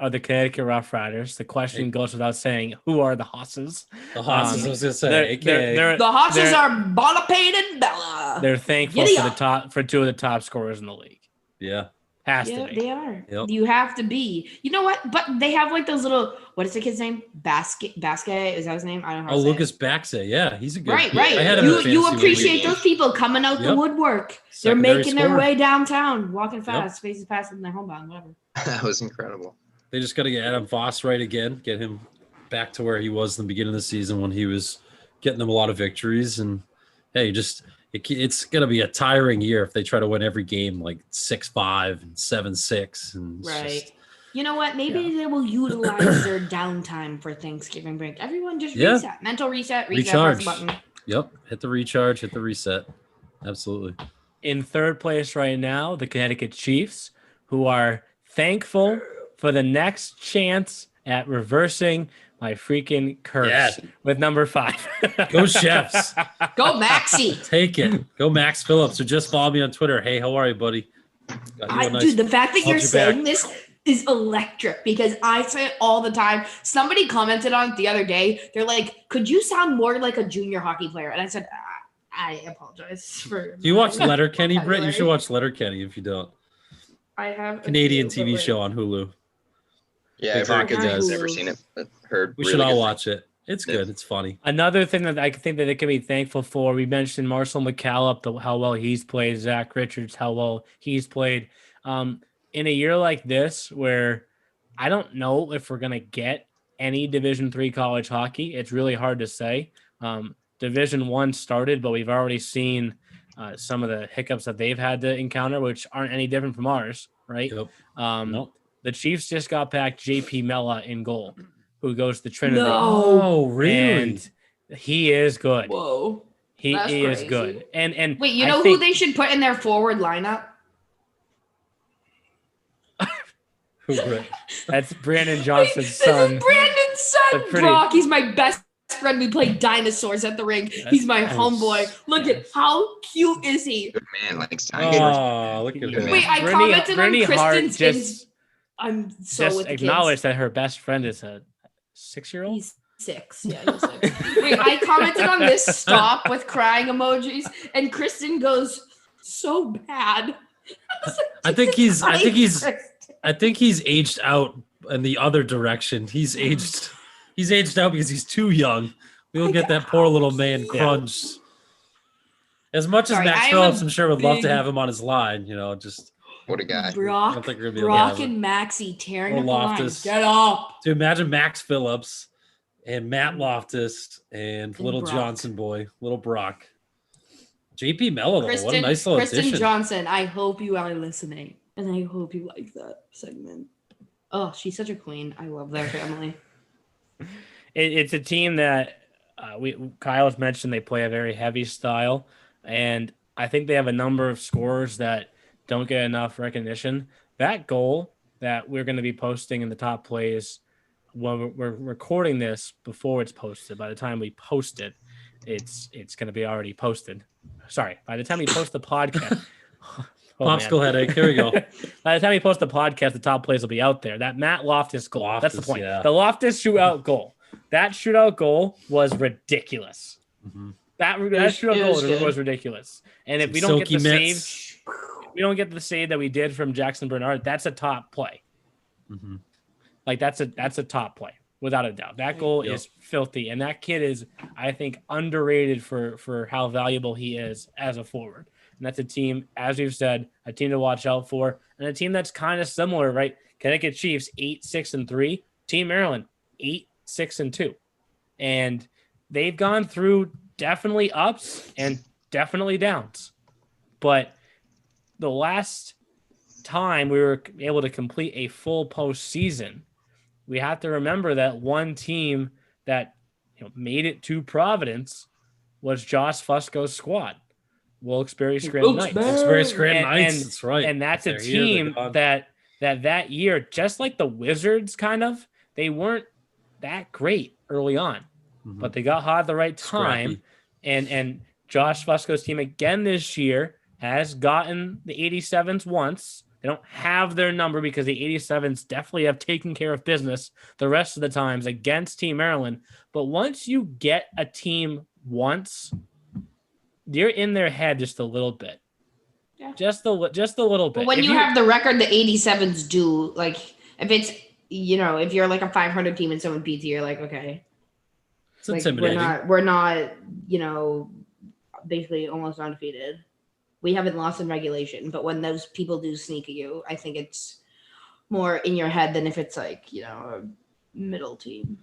Rough Riders. The question goes without saying, who are the Hosses? The Hosses, I was gonna say, They're- aka they're- The Hosses they're- are Bonaparte and Bella. They're thankful Giddy for up. two of the top scorers in the league. yeah. Has Yeah, to be. they are. Yep. You have to be. You know what? But they have like those little. What is the kid's name? Basket. Is that his name? I don't know. How Oh, to say Lucas Baxe, yeah, he's a it. good. Right, Yeah, right. I had him You in you fantasy appreciate league. those people coming out the Yep. woodwork. They're Secondary making their scorer. way downtown, walking fast, faces past them, they're homebound, whatever. That was incredible. They just got to get Adam Voss right again, get him back to where he was in the beginning of the season when he was getting them a lot of victories. And hey, it's going to be a tiring year if they try to win every game like 6-5 and 7-6. And it's Right. just- You know what? Maybe they will utilize their downtime for Thanksgiving break. Everyone just reset. Mental reset, press the Recharge. button. Yep. Hit the recharge, hit the reset. Absolutely. In third place right now, the Connecticut Chiefs, who are thankful for the next chance at reversing my freaking curse Yeah. with number 5. Go Chefs. Go Maxie. Take it. Go Max Phillips, who just followed me on Twitter. Hey, how are you, buddy? Got you a nice- Dude, the fact that Hold you're you saying back. this is electric because I say it all the time. Somebody commented on it the other day. They're like, could you sound more like a junior hockey player? And I said, I apologize for. Do you watch Letterkenny, Britt? You vocabulary. should watch Letterkenny if you don't. I have a Canadian few, but TV like- show on Hulu. Yeah, I've Big heard hockey good things. guys. Never seen it, but heard. We really should all good watch it. It's Yeah. good. It's funny. Another thing that I think that they can be thankful for, we mentioned Marcel McCallum, how well he's played, Zach Richards, how well he's played. In a year like this, where I don't know if we're going to get any Division III college hockey, it's really hard to say. Division I started, but we've already seen some of the hiccups that they've had to encounter, which aren't any different from ours, right? Yep. Nope. The Chiefs just got back JP Mella in goal, who goes to Trinity. No. Oh, really? And he is good. Whoa. He That's is crazy. good. And Wait, you I know who think- they should put in their forward lineup? Who, Britt? That's Brandon Wait, Johnson's this son. is Brandon's son, That's pretty- Brock. He's my best friend. We play dinosaurs at the rink. He's my homeboy. Look at how cute is he? Good man, likes time. games. Oh, look at him. Wait, I Brittany- commented Brittany on Hart Kristen's. just I'm so just with the acknowledge kids. that her best friend is a 6-year-old. He's 6. Yeah, he's 6. Wait, I commented on this stop with crying emojis, and Kristen goes, "So bad." I think he's Kristen. I think he's aged out in the other direction. He's aged out because he's too young. We'll get that poor little man crunched. As much as Sorry, Max I am Phillips, a I'm sure would love to big- have him on his line, just What a guy. I Brock, don't think we're gonna be able to have Brock it. and Maxie tearing Or up the line. Loftus. Get up. to imagine Max Phillips and Matt Loftus and little Brock. Johnson boy, little Brock. JP Mello, though, what a Kristen, nice little Kristen addition. Johnson, I hope you are listening, and I hope you like that segment. Oh, she's such a queen. I love their family. It's a team that Kyle's mentioned they play a very heavy style, and I think they have a number of scorers that don't get enough recognition. That goal that we're going to be posting in the top plays when we're recording this before it's posted. By the time we post it, it's going to be already posted. Sorry, by the time we post the podcast. Popsicle headache. Here we go. By the time we post the podcast, the top plays will be out there. That Matt Loftus goal. That's the Loftus, point. yeah. The Loftus shootout goal. That shootout goal was ridiculous. Mhm. That was shootout goal good. was ridiculous. And if Some we don't get silky the mitts. save, we don't get the save that we did from Jackson Bernard. That's a top play. Mhm. Like that's a top play. without a doubt. That goal is filthy, and that kid is, I think, underrated for how valuable he is as a forward. And that's a team, as we've said, a team to watch out for, and a team that's kind of similar, right? Connecticut Chiefs 8-6-3, Team Maryland 8-6-2, and they've gone through definitely ups and definitely downs. But the last time we were able to complete a full postseason, we have to remember that one team that made it to Providence was Josh Fusco's squad, Wilkes-Barre Scranton Knights. Wilkes-Barre Scranton Knights, that's right. And that's a team that year, just like the Wizards, kind of, they weren't that great early on, but they got hot at the right time. And Josh Fusco's team again this year has gotten the 87s once. They don't have their number because the 87s definitely have taken care of business the rest of the times against Team Maryland. But once you get a team once, you're in their head just a little bit. Yeah. Just a little bit. But when you have the record the 87s do, like, if it's, if you're like a 500 team and someone beats you, you're like, okay. It's intimidating. We're not, basically almost undefeated. We haven't lost in regulation, but when those people do sneak at you, I think it's more in your head than if it's like, a middle team.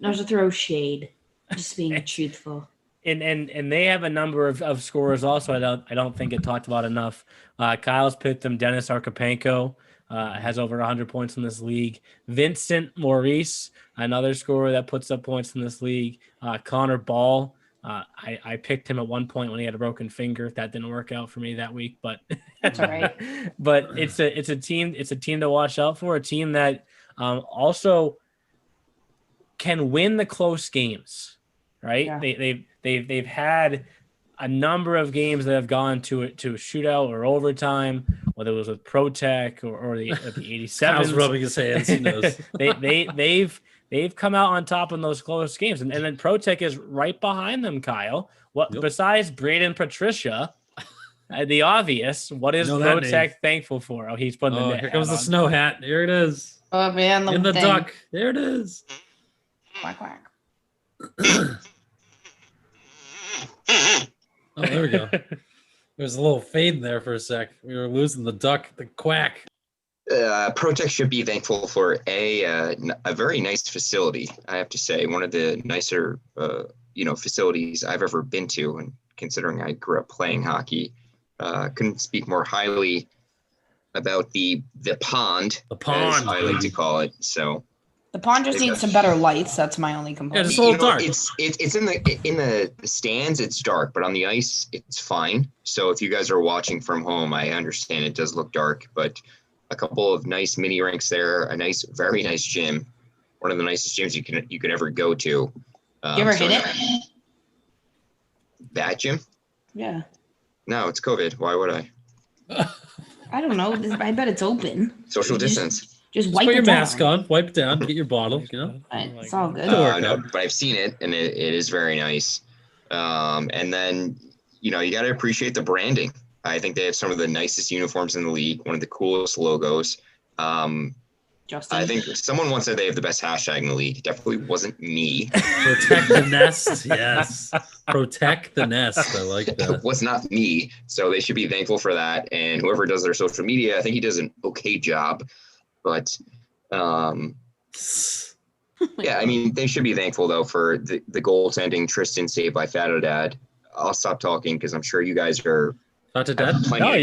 Not to throw shade, just being truthful. And they have a number of scorers also. I don't think it talked about enough. Kyle's picked them. Dennis Archipenko has over 100 points in this league. Vincent Maurice, another scorer that puts up points in this league. Connor Ball. I picked him at one point when he had a broken finger. That didn't work out for me that week, but that's all right. But it's a team to watch out for. A team that also can win the close games, right? Yeah. They've had a number of games that have gone to a shootout or overtime, whether it was with ProTech or the 87s. Kyle's rubbing his hands. He knows. They've come out on top in those close games, and then ProTech is right behind them. Kyle, besides Braden Patricia, the obvious, what is ProTech thankful for? Oh, he's putting the net here comes the on. snow hat. Here it is. Oh man, in the duck. There it is. Quack quack. Oh, there we go. There's a little fade there for a sec. We were losing the duck, the quack. ProTech should be thankful for a very nice facility. I have to say, one of the nicer facilities I've ever been to, and considering I grew up playing hockey, couldn't speak more highly about the pond, as I like to call it. So the pond just needs some better lights. That's my only complaint. Yeah, it's a little dark. It's in the stands. It's dark, but on the ice, it's fine. So if you guys are watching from home, I understand it does look dark, but a couple of nice mini rinks there, very nice gym, one of the nicest gyms you can ever go to. You ever hit it? That gym? Yeah. No, it's COVID. Why would I? I don't know. I bet it's open. Social distance. Just wipe put your it down. mask on, wipe it down, get your bottle. It's all good. No, but I've seen it, and it is very nice. And then you got to appreciate the branding. I think they have some of the nicest uniforms in the league, one of the coolest logos. Justin. I think someone once said they have the best hashtag in the league. It definitely wasn't me. Protect the nest. Yes. Protect the nest. I like that. It was not me. So they should be thankful for that. And whoever does their social media, I think he does an okay job. But yeah, I mean, they should be thankful, though, for the goaltending Tristan saved by Fatodad. I'll stop talking because I'm sure you guys are plenty of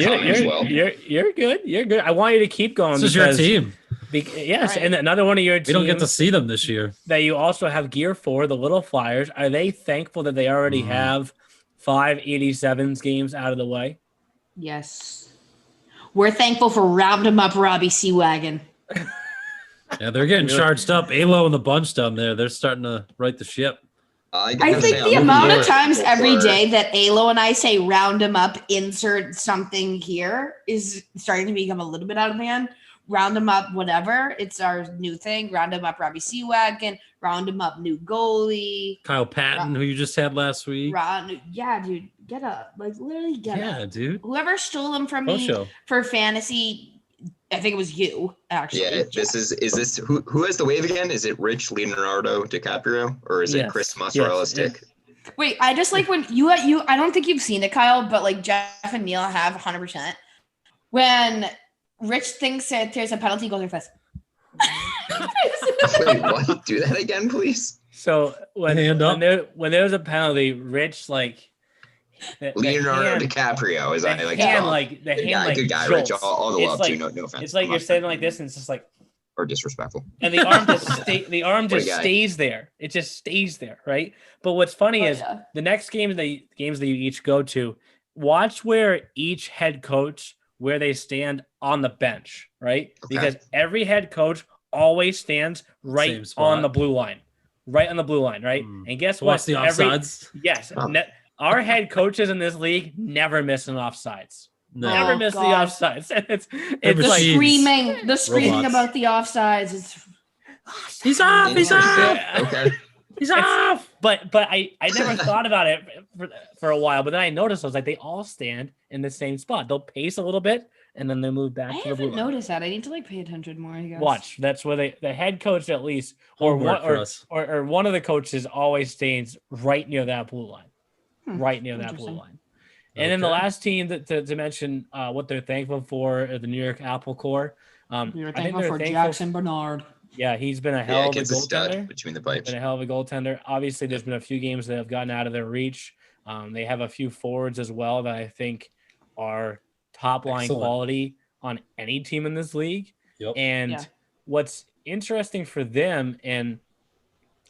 comments. You're good. You're good. I want you to keep going. This is your team. Yes, right. And another one of your teams. We don't get to see them this year. That you also have gear for, the Little Flyers. Are they thankful that they already have 5 87s games out of the way? Yes. We're thankful for Round 'em Up Robbie Seawagon. Yeah, they're getting charged up. Alo and the bunch down there, they're starting to right the ship. I think the amount of times every day that Alo and I say round 'em up, insert something here is starting to become a little bit out of hand. Round 'em up, whatever. It's our new thing. Round 'em up, Robbie Seawagon. Round 'em up, new goalie. Kyle Patton, who you just had last week. Yeah, dude. Get up. Like, literally get up. Yeah, dude. Whoever stole them from me for fantasy, I think it was you, actually. Yeah, this is who has the wave again? Is it Rich Leonardo DiCaprio or is it Chris Mozzarella Stick? Wait, I just like when you I don't think you've seen it, Kyle, but like Jeff and Neil have 100%. When Rich thinks that there's a penalty, goes like this. Wait, what? Do that again, please. So when there's a penalty, Rich like Leonardo DiCaprio, as I like to call him. Good guy, Rich. All the love too. No offense. It's like you're standing like this, and it's just like or disrespectful. And the arm just stays there. It just stays there, right? But what's funny is the next games that you each go to, watch where each head coach where they stand on the bench, right? Okay. Because every head coach always stands right on the blue line. Right on the blue line, right? And guess what? Watch the offsides. Yes. Our head coaches in this league never miss an offsides. No. Never miss the offsides. It's like the screaming about the offsides. He's off. Okay. He's off. But I never thought about it for a while. But then I noticed I was like, they all stand in the same spot. They'll pace a little bit and then they move back to the blue line. I haven't noticed that. I need to like pay attention more, I guess. Watch. That's where the head coach at least or one of the coaches always stands right near that blue line. Right near that blue line. And then the last team to mention what they're thankful for are the New York Apple Corps. You're thankful for Jackson Bernard. Yeah, he's been a hell of a goaltender. Between the pipes. Been a hell of a goaltender. Obviously, there's been a few games that have gotten out of their reach. They have a few forwards as well that I think are top line quality on any team in this league. Yep. And what's interesting for them, and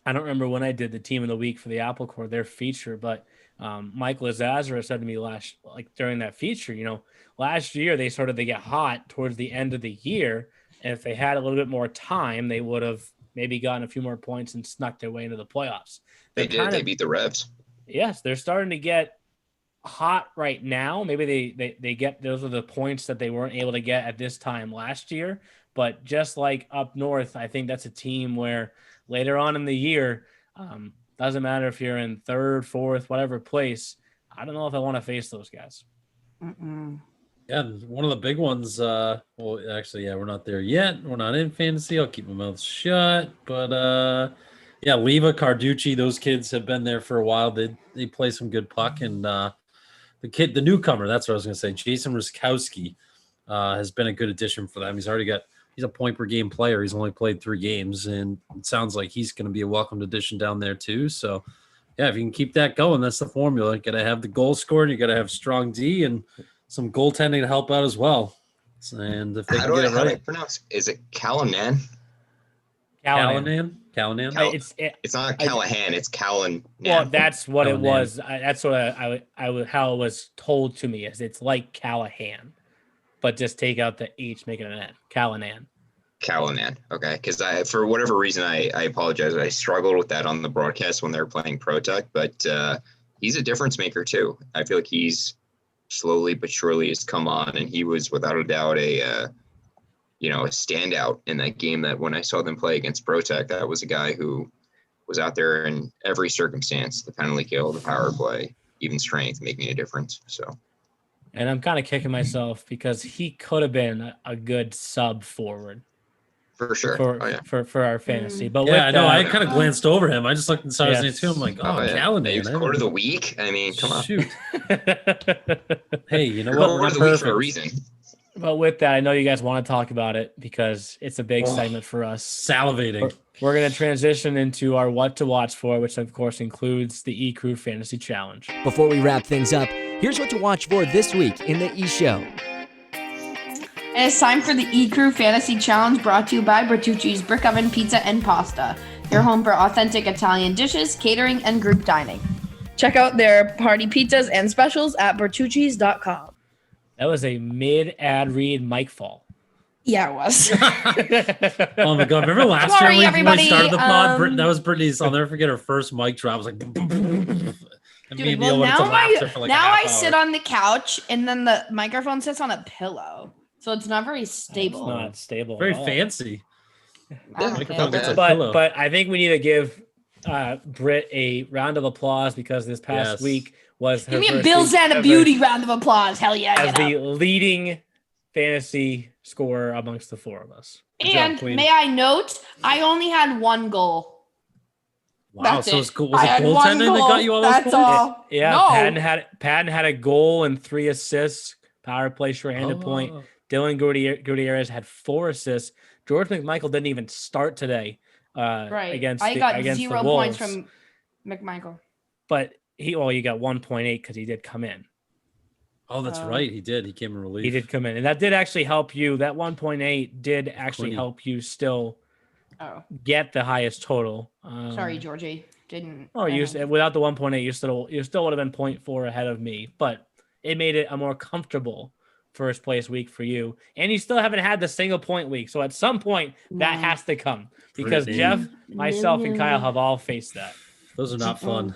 I don't remember when I did the team of the week for the Apple Corps, their feature, but Mike Lazazara said to me during that feature, last year they get hot towards the end of the year. And if they had a little bit more time, they would have maybe gotten a few more points and snuck their way into the playoffs. They did. They beat the Revs. Yes, they're starting to get hot right now. Maybe they get those are the points that they weren't able to get at this time last year. But just like up north, I think that's a team where later on in the year, doesn't matter if you're in third, fourth, whatever place. I don't know if I want to face those guys. Yeah, one of the big ones. We're not there yet. We're not in fantasy. I'll keep my mouth shut. But Leva, Carducci, those kids have been there for a while. They play some good puck, and the newcomer. That's what I was going to say. Jason Ruskowski has been a good addition for them. He's a point per game player. He's only played 3 games, and it sounds like he's going to be a welcomed addition down there too. So, yeah, if you can keep that going, that's the formula. You got to have the goal scoring, you got to have strong D, and some goaltending to help out as well. And if they can get it right, how do I pronounce? Is it Callahan? Callahan. It's not Callahan. It's Callahan. Well, that's what it was. That's what I how it was told to me is it's like Callahan. But just take out the H, make it an N. Callahan. Okay. Because for whatever reason, I apologize. I struggled with that on the broadcast when they were playing Pro Tech, but he's a difference maker too. I feel like he's slowly but surely has come on, and he was without a doubt a standout in that game. That when I saw them play against Pro Tech, that was a guy who was out there in every circumstance: the penalty kill, the power play, even strength, making a difference. So. And I'm kind of kicking myself because he could have been a good sub forward. For sure. For our fantasy. But I kind of glanced over him. I just looked and saw his name too. I'm like, Callahan. He was quarter of the week. I mean, come on. Shoot. Hey, you know what? Quarter of the week for a reason. But with that, I know you guys want to talk about it because it's a big segment for us. Salivating. We're going to transition into our what to watch for, which of course includes the E-Crew Fantasy Challenge. Before we wrap things up, here's what to watch for this week in the E-Show. And it's time for the E-Crew Fantasy Challenge brought to you by Bertucci's Brick Oven Pizza and Pasta, your home for authentic Italian dishes, catering, and group dining. Check out their party pizzas and specials at bertuccis.com. That was a mid-ad read mic fall. Yeah, it was. Oh my God. Remember last year when we started the pod? That was Brittany's. I'll never forget her first mic drop. I was like, dude, well, now I sit on the couch and then the microphone sits on a pillow. So it's not very stable. It's not stable. Very fancy. But I think we need to give Britt a round of applause because this past week was her Give me a Bill Zana beauty round of applause. Hell yeah. As the leading fantasy scorer amongst the four of us. Good job, And Queen. may I note, I only had one goal. Wow. That's So it. was it I had one goaltending that goal. got you all those That's points? all. Yeah, No. Patton had a goal and 3 assists. Power play, shorthanded point. Oh. Dylan Gutierrez had 4 assists. George McMichael didn't even start today Right. against I the, got against 0 the points Wolves. from McMichael. But you got 1.8 because he did come in. Oh, that's right. He did. He came in relief. He did come in. And that did actually help you. That 1.8 did actually Quinny. help you still Oh, get the highest total. sorry, Georgie. Didn't. Oh, without the 1.8, you still would have been 0.4 ahead of me, but it made it a more comfortable first place week for you. And you still haven't had the single point week. So at some point that has to come because Brittany. Jeff, myself, and Kyle have all faced that. Those are not fun.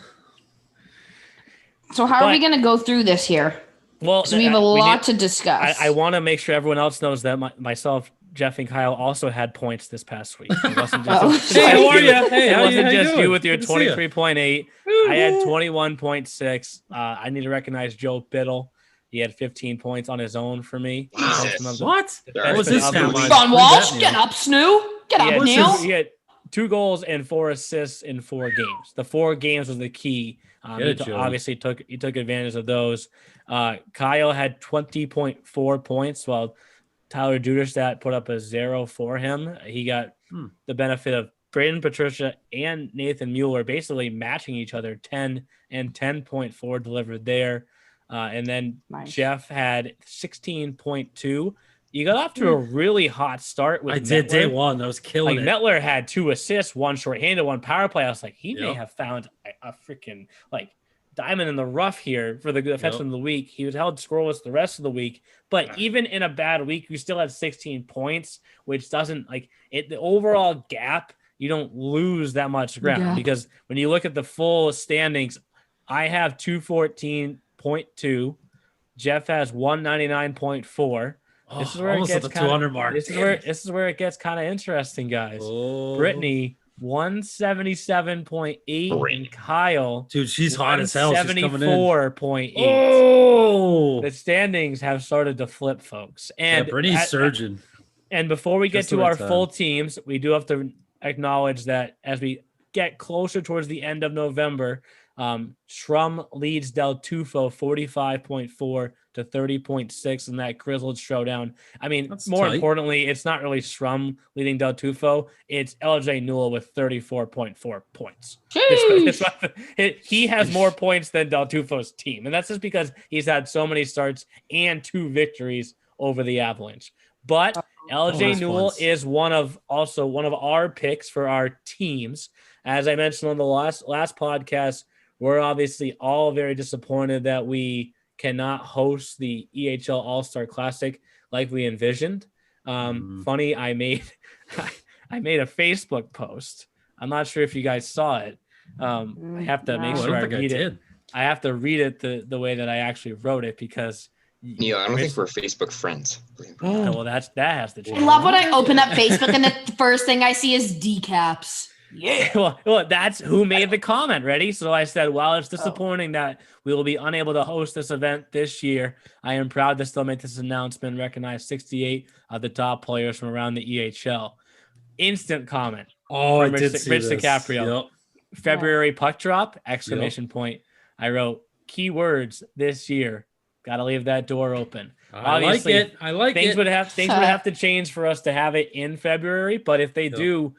So how are we going to go through this here? Well, Because we have a lot to discuss. I want to make sure everyone else knows that myself, Jeff, and Kyle also had points this past week. It wasn't just, Hey, how are you? Hey, it how wasn't you just doing? you with your Good to see ya. 23.8. I had 21.6. I need to recognize Joe Biddle. He had 15 points on his own for me. Jesus. What? What was his stat line? Sean Walsh, Read that, get Neil. up, Snoo. Get up, He Neil. had 2 goals and 4 assists in 4 games. The 4 games was the key. Obviously took advantage of those. Kyle had 20.4 points, while Tyler Duderstadt put up a 0 for him. He got the benefit of Braden Patricia and Nathan Mueller basically matching each other, 10 and 10.4 delivered there. And then Nice. Jeff had 16.2. You got off to a really hot start with I did Mettler. day one. I was killing it. Mettler had 2 assists, 1 shorthanded, 1 power play. I was like, he may Yep. have found a freaking diamond in the rough here for the defenseman of the week. He was held scoreless the rest of the week, but even in a bad week, you still had 16 points, which doesn't the overall gap. You don't lose that much ground because when you look at the full standings, I have 214.2. Jeff has 199.4. This is where almost at the 200 mark. This is where it gets kind of interesting, guys. Oh. Brittany 177.8 and Kyle, dude, she's hot as hell. She's coming in. 74.8. Oh, the standings have started to flip, folks. And Brittany's surging. And before we get Just to the our right time. full teams, we do have to acknowledge that as we get closer towards the end of November, Shrum leads Del Tufo 45.4 to 30.6 in that grizzled showdown. I mean, That's more tight. importantly, it's not really Shrum leading Del Tufo. It's LJ Newell with 34.4 points. He has more points than Del Tufo's team. And that's just because he's had so many starts and 2 victories over the Avalanche. But LJ Newell is one of our picks for our teams. As I mentioned on the last podcast, we're obviously all very disappointed that we cannot host the EHL All-Star Classic like we envisioned. Funny, I made a Facebook post. I'm not sure if you guys saw it. I have to make sure I read it. I have to read it the way that I actually wrote it because Neil, I don't think we're Facebook friends. well, that has to change. I love when I open up Facebook and the first thing I see is decaps. Yeah. Well, that's who made the comment. Ready? So I said, while it's disappointing that we will be unable to host this event this year, I am proud to still make this announcement, recognize 68 of the top players from around the EHL. Instant comment. Oh, I from did Rich see this. DiCaprio. Yep. February puck drop, exclamation point. I wrote keywords this year. Got to leave that door open. Obviously, I like things it. would have to change for us to have it in February, but if they do,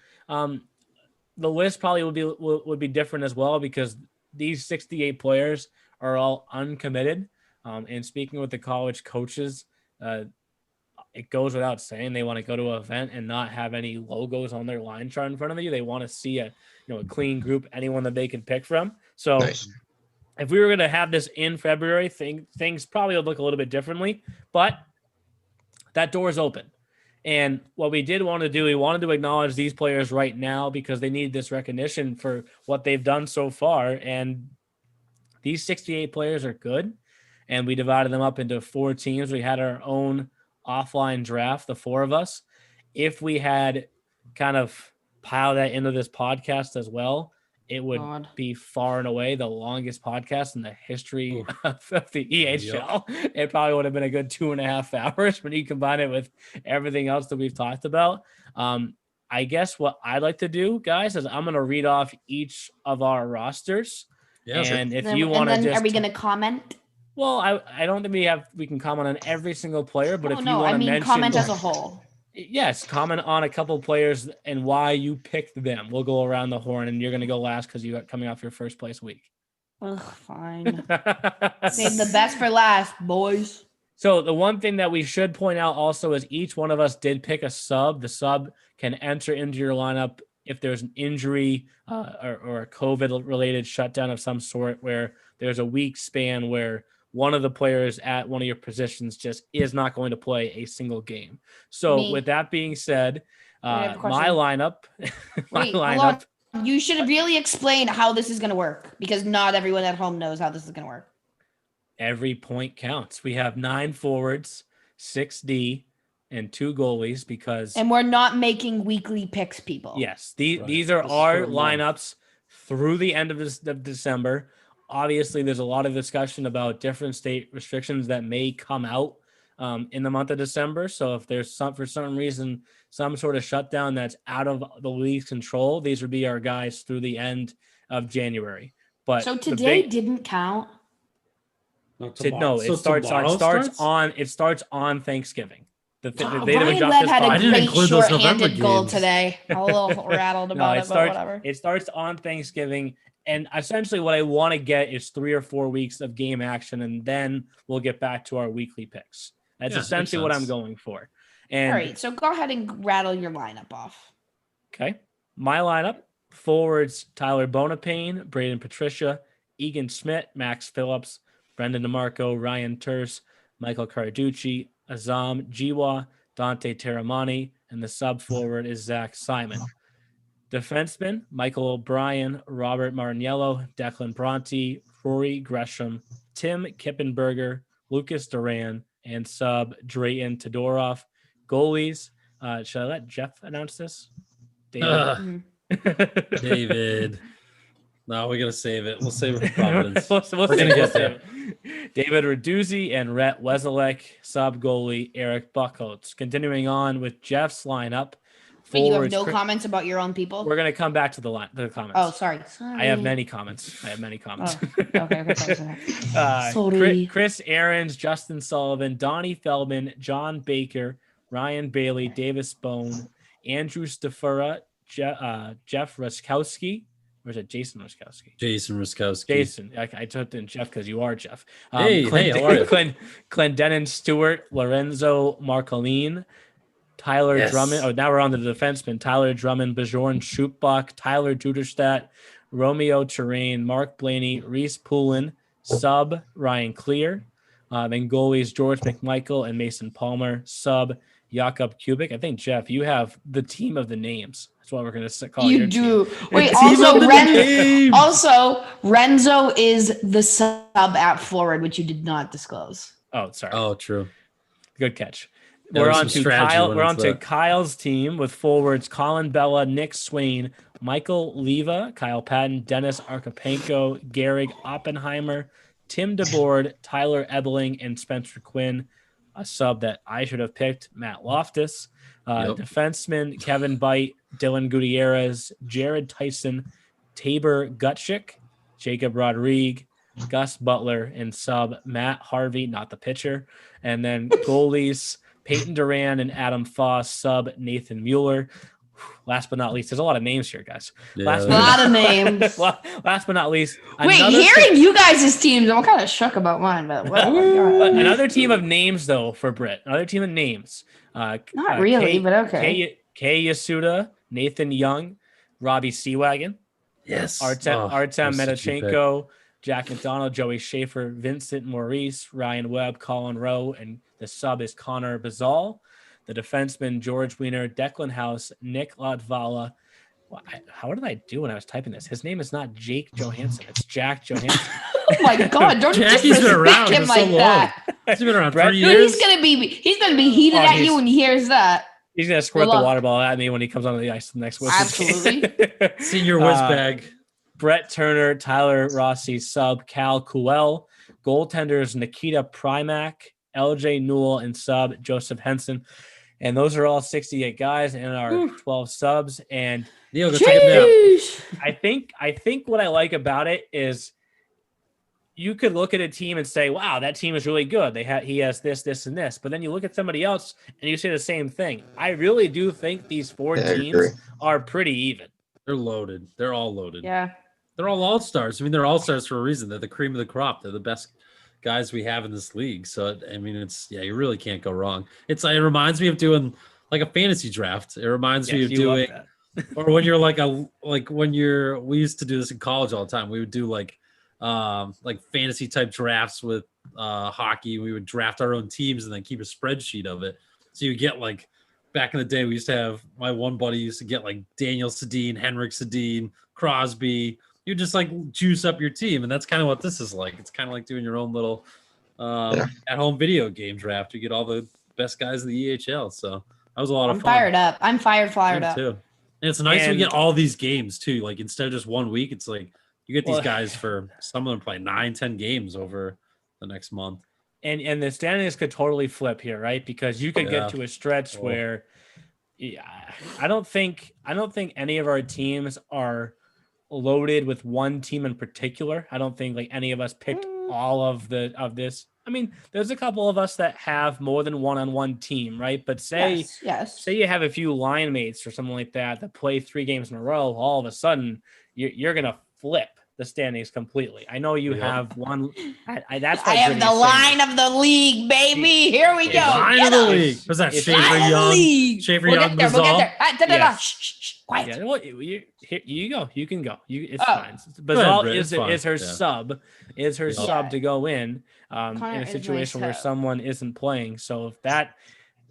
the list probably would be different as well because these 68 players are all uncommitted. And speaking with the college coaches, it goes without saying they want to go to an event and not have any logos on their line chart in front of you. They want to see a clean group, anyone that they can pick from. So if we were going to have this in February, things probably would look a little bit differently, but that door is open. And what we did want to do, we wanted to acknowledge these players right now because they need this recognition for what they've done so far. And these 68 players are good. And we divided them up into 4 teams. We had our own offline draft, the 4 of us. If we had kind of piled that into this podcast as well, it would be far and away the longest podcast in the history of the EHL. Yep. It probably would have been a good 2.5 hours when you combine it with everything else that we've talked about. I guess what I'd like to do, guys, is I'm going to read off each of our rosters. Yeah, and if you want to just... Are we going to comment? Well, I don't think we can comment on every single player, but if you want to mention... comment as a whole. Yes, comment on a couple of players and why you picked them. We'll go around the horn, and you're going to go last because you got coming off your first place week. Ugh, fine. Save the best for last, boys. So the one thing that we should point out also is each one of us did pick a sub. The sub can enter into your lineup if there's an injury or a COVID-related shutdown of some sort where there's a week span where one of the players at one of your positions just is not going to play a single game. So with that being said, my lineup, you should really explain how this is going to work because not everyone at home knows how this is going to work. Every point counts. We have 9 forwards, 6D, and 2 goalies and we're not making weekly picks, people. Yes, these are our lineups through the end of December. Obviously, there's a lot of discussion about different state restrictions that may come out in the month of December. So if there's for some reason, some sort of shutdown that's out of the league's control, these would be our guys through the end of January. But so today didn't count. It starts on Thanksgiving. They Ryan Led had a great short-handed goal today. I'm a little rattled about it, but whatever. It starts on Thanksgiving. And essentially what I want to get is 3 or 4 weeks of game action, and then we'll get back to our weekly picks. That's essentially what I'm going for. And, all right, so go ahead and rattle your lineup off. Okay. My lineup, forwards, Tyler Bonapane, Braden Patricia, Egan Schmidt, Max Phillips, Brendan DeMarco, Ryan Terse, Michael Carducci, Azam Jiwa, Dante Terramani, and the sub forward is Zach Simon. Defensemen, Michael O'Brien, Robert Marniello, Declan Bronte, Rory Gresham, Tim Kippenberger, Lucas Duran, and sub Drayton Todorov. Goalies, should I let Jeff announce this? David. David. No, we're going to save it. We'll save it for Providence. we're going to get there. David Raduzzi and Rhett Weselek, sub goalie Eric Buckholtz. Continuing on with Jeff's lineup. But you have no comments about your own people? We're going to come back to the comments. Oh, sorry. I have many comments. Oh, okay. Sorry. Chris Aarons, Justin Sullivan, Donnie Feldman, John Baker, Ryan Bailey, Davis Bone, Andrew Stafura, Jeff Ruskowski. Or is it Jason Ruskowski? Jason Ruskowski. Jason. I took in Jeff because you are Jeff. How are you? Clendenin Stewart, Lorenzo Marcolin, Tyler Drummond. Oh, now we're on the defenseman. Tyler Drummond, Bjorn Schupbach, Tyler Duderstadt, Romeo Terrain, Mark Blaney, Reese Poulin, sub Ryan Clear. Then goalies George McMichael and Mason Palmer, sub Jakob Kubik. I think, Jeff, you have the team of the names. That's what we're going to call you. You do. Team. Wait, Renzo is the sub at forward, which you did not disclose. Oh, sorry. Oh, true. Good catch. We're on to Kyle. We're on to Kyle's team with forwards Colin Bella, Nick Swain, Michael Leva, Kyle Patton, Dennis Arkapenko, Gehrig Oppenheimer, Tim DeBoard, Tyler Ebeling, and Spencer Quinn. A sub that I should have picked, Matt Loftus. Defenseman Kevin Bite, Dylan Gutierrez, Jared Tyson, Tabor Gutschik, Jacob Rodrigue, Gus Butler, and sub Matt Harvey, not the pitcher. And then goalies Peyton Duran and Adam Foss, sub Nathan Mueller. Last but not least, there's a lot of names here, guys. Last but not least. Hearing you guys' teams, I'm kind of shook about mine, but whatever. Another team of names, though, for Britt. Another team of names. Not really, but okay. Kay Yasuda, Nathan Young, Robbie Seawagon. Yes. Artem Medichenko, Jack McDonald, Joey Schaefer, Vincent Maurice, Ryan Webb, Colin Rowe, and the sub is Connor Bazal. The defenseman, George Wiener, Declan House, Nick Latvala. How did I do when I was typing this? His name is not Jake Johansson. It's Jack Johansson. Oh my God! Don't Jackie's been around him like that. He's been around 3 years. He's gonna be heated at you when he hears that. He's gonna squirt the water ball at me when he comes onto the ice next week. Absolutely. Senior whiz bag. Brett Turner, Tyler Rossi, sub Cal Kuel, goaltenders Nikita Primak, LJ Newell, and sub Joseph Henson. And those are all 68 guys in our 12 subs. And Neil, go take a nap. I think what I like about it is you could look at a team and say, wow, that team is really good. He has this, this, and this. But then you look at somebody else and you say the same thing. I really do think these four teams are pretty even. They're loaded. They're all loaded. Yeah. They're all all-stars. I mean, they're all-stars for a reason. They're the cream of the crop. They're the best guys we have in this league. So, I mean, you really can't go wrong. It reminds me of doing like a fantasy draft. It reminds me of doing, or when you're we used to do this in college all the time. We would do like fantasy type drafts with hockey. We would draft our own teams and then keep a spreadsheet of it. So you get like, back in the day, we used to have, my one buddy used to get like Daniel Sedin, Henrik Sedin, Crosby. You just like juice up your team. And that's kind of what this is like. It's kind of like doing your own little at-home video game draft. You get all the best guys in the EHL. So that was a lot of fun. Fired up. I'm fired up. Too. And it's nice we get all these games too. Like instead of just 1 week, it's like you get these guys for some of them play 9-10 games over the next month. And the standings could totally flip here, right? Because you could get to a stretch where I don't think any of our teams are loaded with one team in particular. I don't think like any of us picked all of this. I mean, there's a couple of us that have more than one-on-one team, right? But say you have a few line mates or something like that play 3 games in a row, all of a sudden you're gonna flip the standings completely. I know you have one. That's why I have the line of the league, baby. Here we go. Line of the league. Was that Schaefer Young? Schaefer Young. We'll get there. Shh. Quiet. Yeah, well, here you go. You can go. It's fine. Bazal is her sub. Is her sub to go in a situation where someone isn't playing. So if that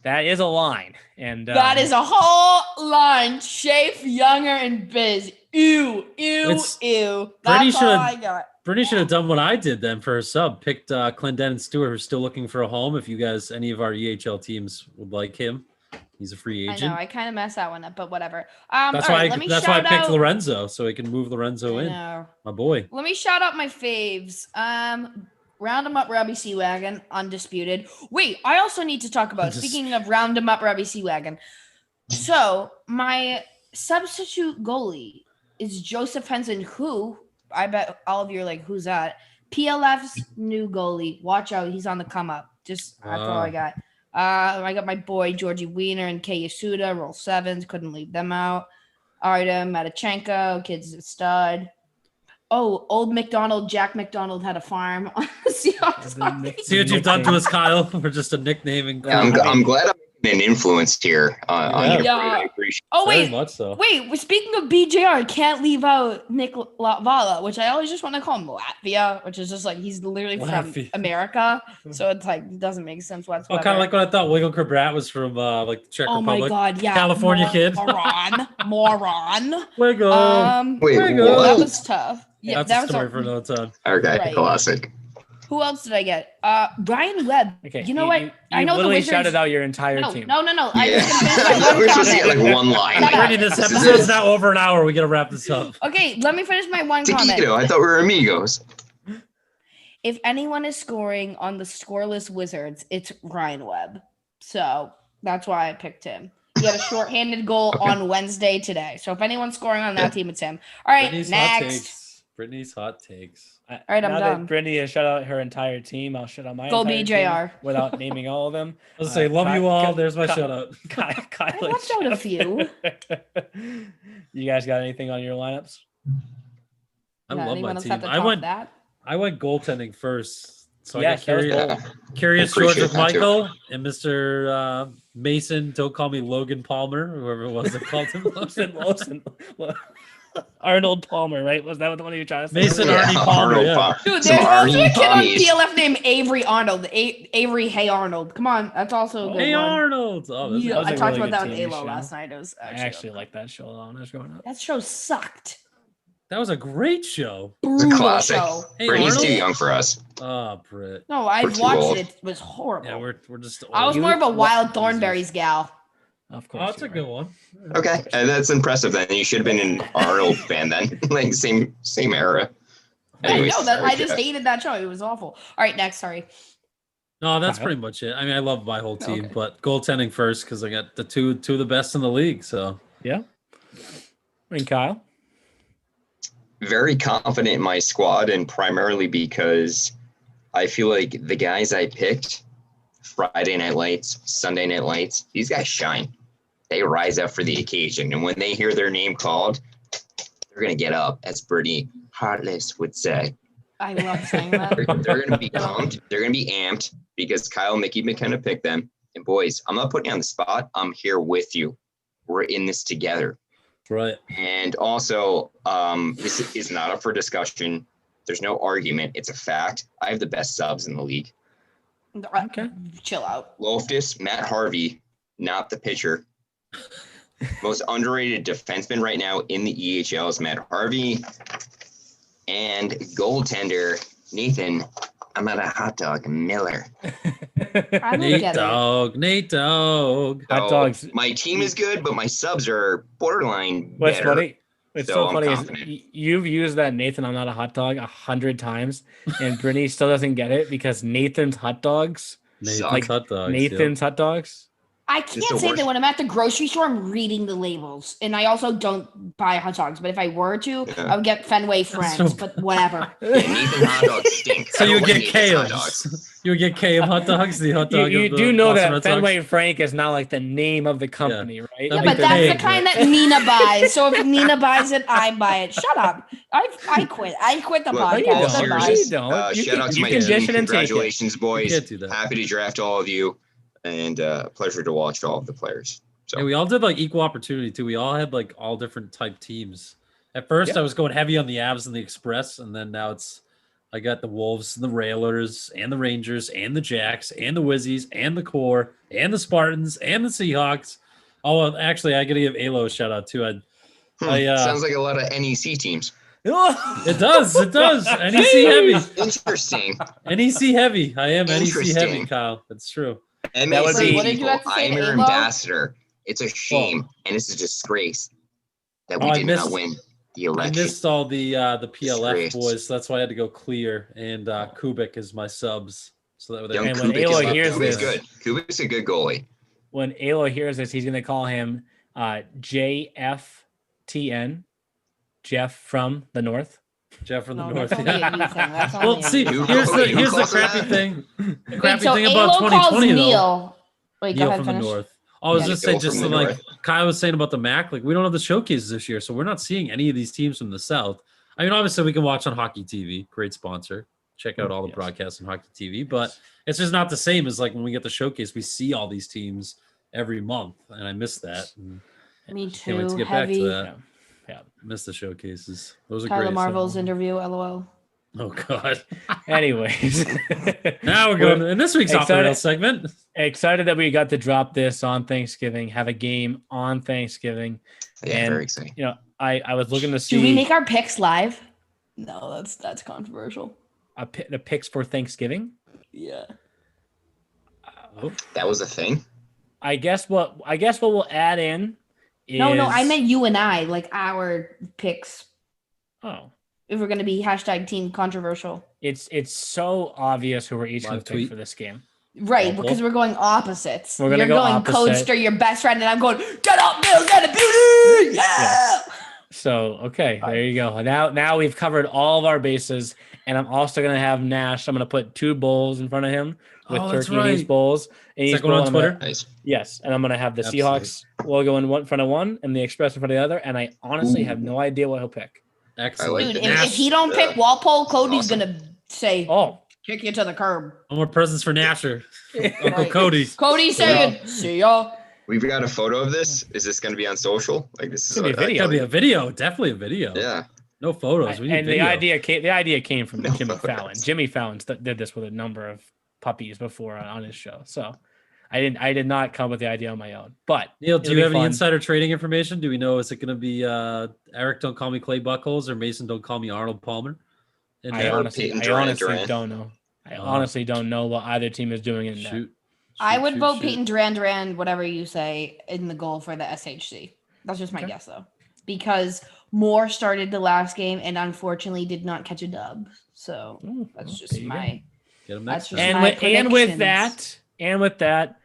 is a line, and that is a whole line. Shafe, Younger, and Biz. Ew. That's all I got. Brittany should have done what I did then for her sub. Picked Clendon and Stewart, who's still looking for a home. If you guys, any of our EHL teams would like him, he's a free agent. I know, I kind of messed that one up, but whatever. That's why I picked Lorenzo, so he can move Lorenzo in. My boy. Let me shout out my faves. Round 'em up, Robbie Seawagon, undisputed. Wait, I also need to talk about, speaking of round 'em up, Robbie Seawagon. So my substitute goalie is Joseph Henson, who I bet all of you are like, who's that? PLF's new goalie. Watch out, he's on the come up. That's all I got. I got my boy Georgie Wiener and Kei Yasuda, roll 7s, couldn't leave them out. Artem Matachenko, kid's a stud. Oh, old McDonald, Jack McDonald had a farm on the Seahawks. See what you've done to us, Kyle. We're just a nicknaming. I'm glad I'm making an influence here on your I appreciate. Oh wait, very much so. Wait. Speaking of BJR, I can't leave out Nick Latvala, which I always just want to call him Latvia, which is just like he's literally from America, so it's like it doesn't make sense whatsoever. Oh, kind of like what I thought Wiggle Crabrat was from like the Czech Republic. Oh my god, yeah, California kid. Moron. Wiggle. Wiggle. That was tough. Yeah, that's a story for another time. Okay, right. Classic. Who else did I get? Brian Webb. Okay, you know what? I know literally the Wizards shouted out your entire team. No. Yeah. We're supposed to get like one line. Brittany, this episode's now over an hour. We got to wrap this up. Okay, let me finish my one comment. I thought we were amigos. If anyone is scoring on the scoreless Wizards, it's Brian Webb. So that's why I picked him. He had a shorthanded goal on Wednesday today. So if anyone's scoring on that team, it's him. All right, next. Brittany's hot takes. All right, I'm done. Brittany has shut out her entire team. I'll shut out my Go entire BJR. team without naming all of them. I was say, love you all. There's my shout out. I left out a few. You guys got anything on your lineups? I love my team. I went goaltending first. So I got Curious George with Michael and Mr. Mason. Don't call me Logan Palmer, whoever it was that called him. Lawson. Arnold Palmer, right? Was that the one you were trying to say? Mason Arnie Palmer. Dude, there's also a kid on PLF named Avery Arnold. Avery Hey Arnold. Come on, that's also a good Hey one. Arnold. Oh, I talked about that with Alo last night. It was I actually liked that show when I was growing up. That show sucked. That was a great show. It's a classic. Hey, Brittany's too young for us. Oh, Britt. No, I've watched it. It was horrible. Yeah, we're just. I was more of a Wild Thornberries gal. Of course. Oh, that's a good one. Okay, that's impressive. Then you should have been an Arnold fan then, like same era. Anyways, No, sorry, I just Jeff. hated that show. It was awful. All right, next. Sorry. No, that's Kyle? pretty much it. I mean, I love my whole team, Okay. but goaltending first because I got the two of the best in the league. So Yeah. And Kyle? Very confident in my squad, and primarily because I feel like the guys I picked, Friday Night Lights, Sunday Night Lights, these guys shine. They rise up for the occasion, and when they hear their name called, they're gonna get up, as Bernie Heartless would say. I love saying that. They're gonna be pumped. They're gonna be amped because Kyle and Mickey McKenna picked them. And boys, I'm not putting you on the spot. I'm here with you. We're in this together. right. And also, this is not up for discussion. There's no argument. It's a fact. I have the best subs in the league. Okay. Chill out. Loftus, Matt Harvey, not the pitcher. Most underrated defenseman right now in the EHL is Matt Harvey. And goaltender, Nathan, I'm at a hot dog, Miller. I don't Nate get it. Dogg. Hot So, dogs. My team is good, but my subs are borderline What's better. funny? It's So so I'm funny is confident. you've used that Nathan, I'm not a hot dog 100 times, and Brittany still doesn't get it because Nathan's hot dogs, Nathan's Like, hot dogs. Nathan's hot dogs. I It's the can't say worst. that when I'm at the grocery store, I'm reading the labels. And I also don't buy hot dogs. But if I were to, Yeah. I would get Fenway Friends. so- But whatever. Yeah, Nathan hot dogs stink. So I you don't would like get Nathan's hot dogs. KM's. You would get KM hot dogs. The hot You, dog. you of the do know Boston that Red Sox? Fenway Frank is not like the name of the company, right? Yeah, Yeah, Like but the that's name. the kind that Nina buys. So if Nina buys it, I buy it. Shut up. I quit. I quit the Look, No, you podcast. all don't. Goodbye. serious, You don't. You shout can- out to you my can team. dish it and take it. Congratulations, You boys. can't do that. Happy to draft all of you, and pleasure to watch all of the players. So Yeah, we all did like equal opportunity too. We all had like all different type teams. At first, Yeah. I was going heavy on the Avs and the Express, and then now I got the Wolves and the Railers and the Rangers and the Jacks and the Wizzies and the Core and the Spartans and the Seahawks. Oh, well, actually, I got to give Alo a shout out too. sounds like a lot of NEC teams. It does. NEC heavy. Interesting. NEC heavy. I am NEC heavy, Interesting. Kyle. That's true. NEC would be- What did you people, have to say I am to your Alo? ambassador. It's a shame and it's a disgrace that we Oh, I did not missed- win the I election. missed all the PLF Disgrace. boys, so that's why I had to go clear. And Kubik is my subs, so that Young And when Kubik Alo is hears Kubik's this- good. Kubik's a good goalie. When Alo hears this, he's going to call him JFTN, Jeff from the North. Jeff from the No, North. that's only a me thing. That's Well, only a see, me You thing. here's the close to crappy that? thing. The Wait, crappy so thing Alo about calls 2020 though. Neil. Wait, go Neil ahead, from the finish. North. I was Yeah, just Neil saying, just from to the like North. Kyle was saying about the MAC, like we don't have the showcases this year, so we're not seeing any of these teams from the South. I mean, obviously we can watch on Hockey TV, great sponsor. Check out all the Yes. broadcasts on Hockey TV, but it's just not the same as like when we get the showcase. We see all these teams every month, and I miss that. And Me can't wait to too. get back to Heavy. that. Yeah. Miss the showcases. Those are Tyler great. Marvel's interview. LOL. Oh God. Anyways, Now we're going in this week's off the excited- rails segment. excited that we got to drop this on Thanksgiving, have a game on Thanksgiving. Yeah, And- very exciting. You know, I was looking to see Do we make our picks live? No, that's controversial. the picks for Thanksgiving. Yeah. That was a thing. I guess what we'll add in is No, I meant you and I, like our picks. oh. If we're gonna be hashtag team controversial. It's so obvious who we're each going Live to pick tweet. for this game. Right, Awful. because we're going opposites. We're gonna You're go going opposite. Codester, your best friend, and I'm going, get up, Bill, get a beauty! Yeah! So okay, there you go. Now we've covered all of our bases, and I'm also gonna have Nash. I'm gonna put 2 bowls in front of him with Oh, that's turkey in each right. bowls. And Is each that going bowl on I'm gonna- Twitter? Nice. Yes, and I'm gonna have the Absolutely. Seahawks logo in front of one and the Express in front of the other. And I honestly have no idea what he'll pick. Excellent. Dude, like if he don't pick Walpole, Cody's awesome. gonna say, Oh, kick you to the curb. No more presents for Nasher. Uncle Right. Cody. Cody saying, see ya. We've got a photo of this. Is this going to be on social? Like this is It's gonna be a video. Gotta be a video. Definitely a video. Yeah. No photos. We need and video. the idea came from No Jimmy photos. Fallon. Jimmy Fallon did this with a number of puppies before on his show. So I did not come up with the idea on my own. But Neil, do it'll you be have any fun. insider trading information? Do we know, is it going to be Eric, don't call me Clay Buckles, or Mason, don't call me Arnold Palmer? And I Or honestly Peyton Durant. don't know. I Oh. honestly don't know what either team is doing in that. shoot. I would Shoot, vote shoot. Peyton Duran, whatever you say, in the goal for the SHC. That's just my guess, though. Because Moore started the last game and unfortunately did not catch a dub. So that's just there you my... Get him That's next just time. And my with that,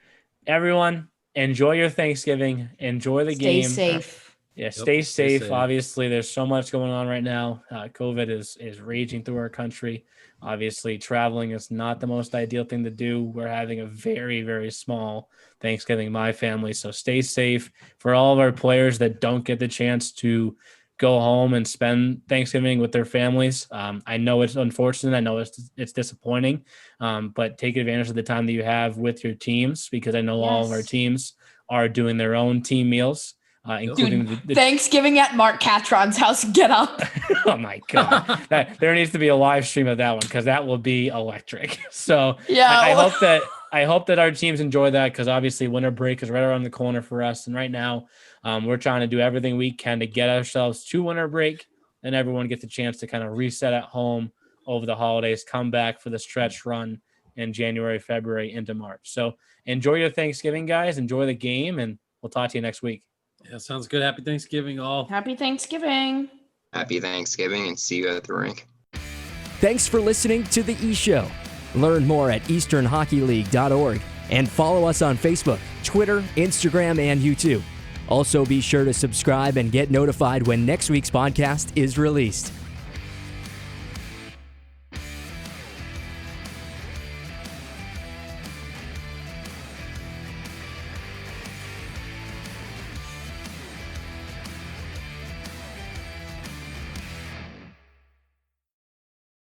everyone, enjoy your Thanksgiving. Enjoy the Stay game. safe. Yeah, Yep, stay stay safe. safe. Obviously, there's so much going on right now. COVID is raging through our country. Obviously, traveling is not the most ideal thing to do. We're having a very, very small Thanksgiving, my family. So stay safe. For all of our players that don't get the chance to go home and spend Thanksgiving with their families, I know it's unfortunate. I know it's disappointing, but take advantage of the time that you have with your teams, because I know all of our Yes. teams are doing their own team meals. Including Dude, the Thanksgiving at Mark Catron's house. Get up. oh my god, there needs to be a live stream of that one, because that will be electric. So Yeah. I hope that our teams enjoy that, because obviously winter break is right around the corner for us, and right now we're trying to do everything we can to get ourselves to winter break, and everyone gets a chance to kind of reset at home over the holidays, come back for the stretch run in January, February into March. So enjoy your Thanksgiving, guys. Enjoy the game, and we'll talk to you next week. Yeah, sounds good. Happy Thanksgiving, all. Happy Thanksgiving. Happy Thanksgiving and see you at the rink. Thanks for listening to The E-Show. Learn more at easternhockeyleague.org and follow us on Facebook, Twitter, Instagram, and YouTube. Also, be sure to subscribe and get notified when next week's podcast is released.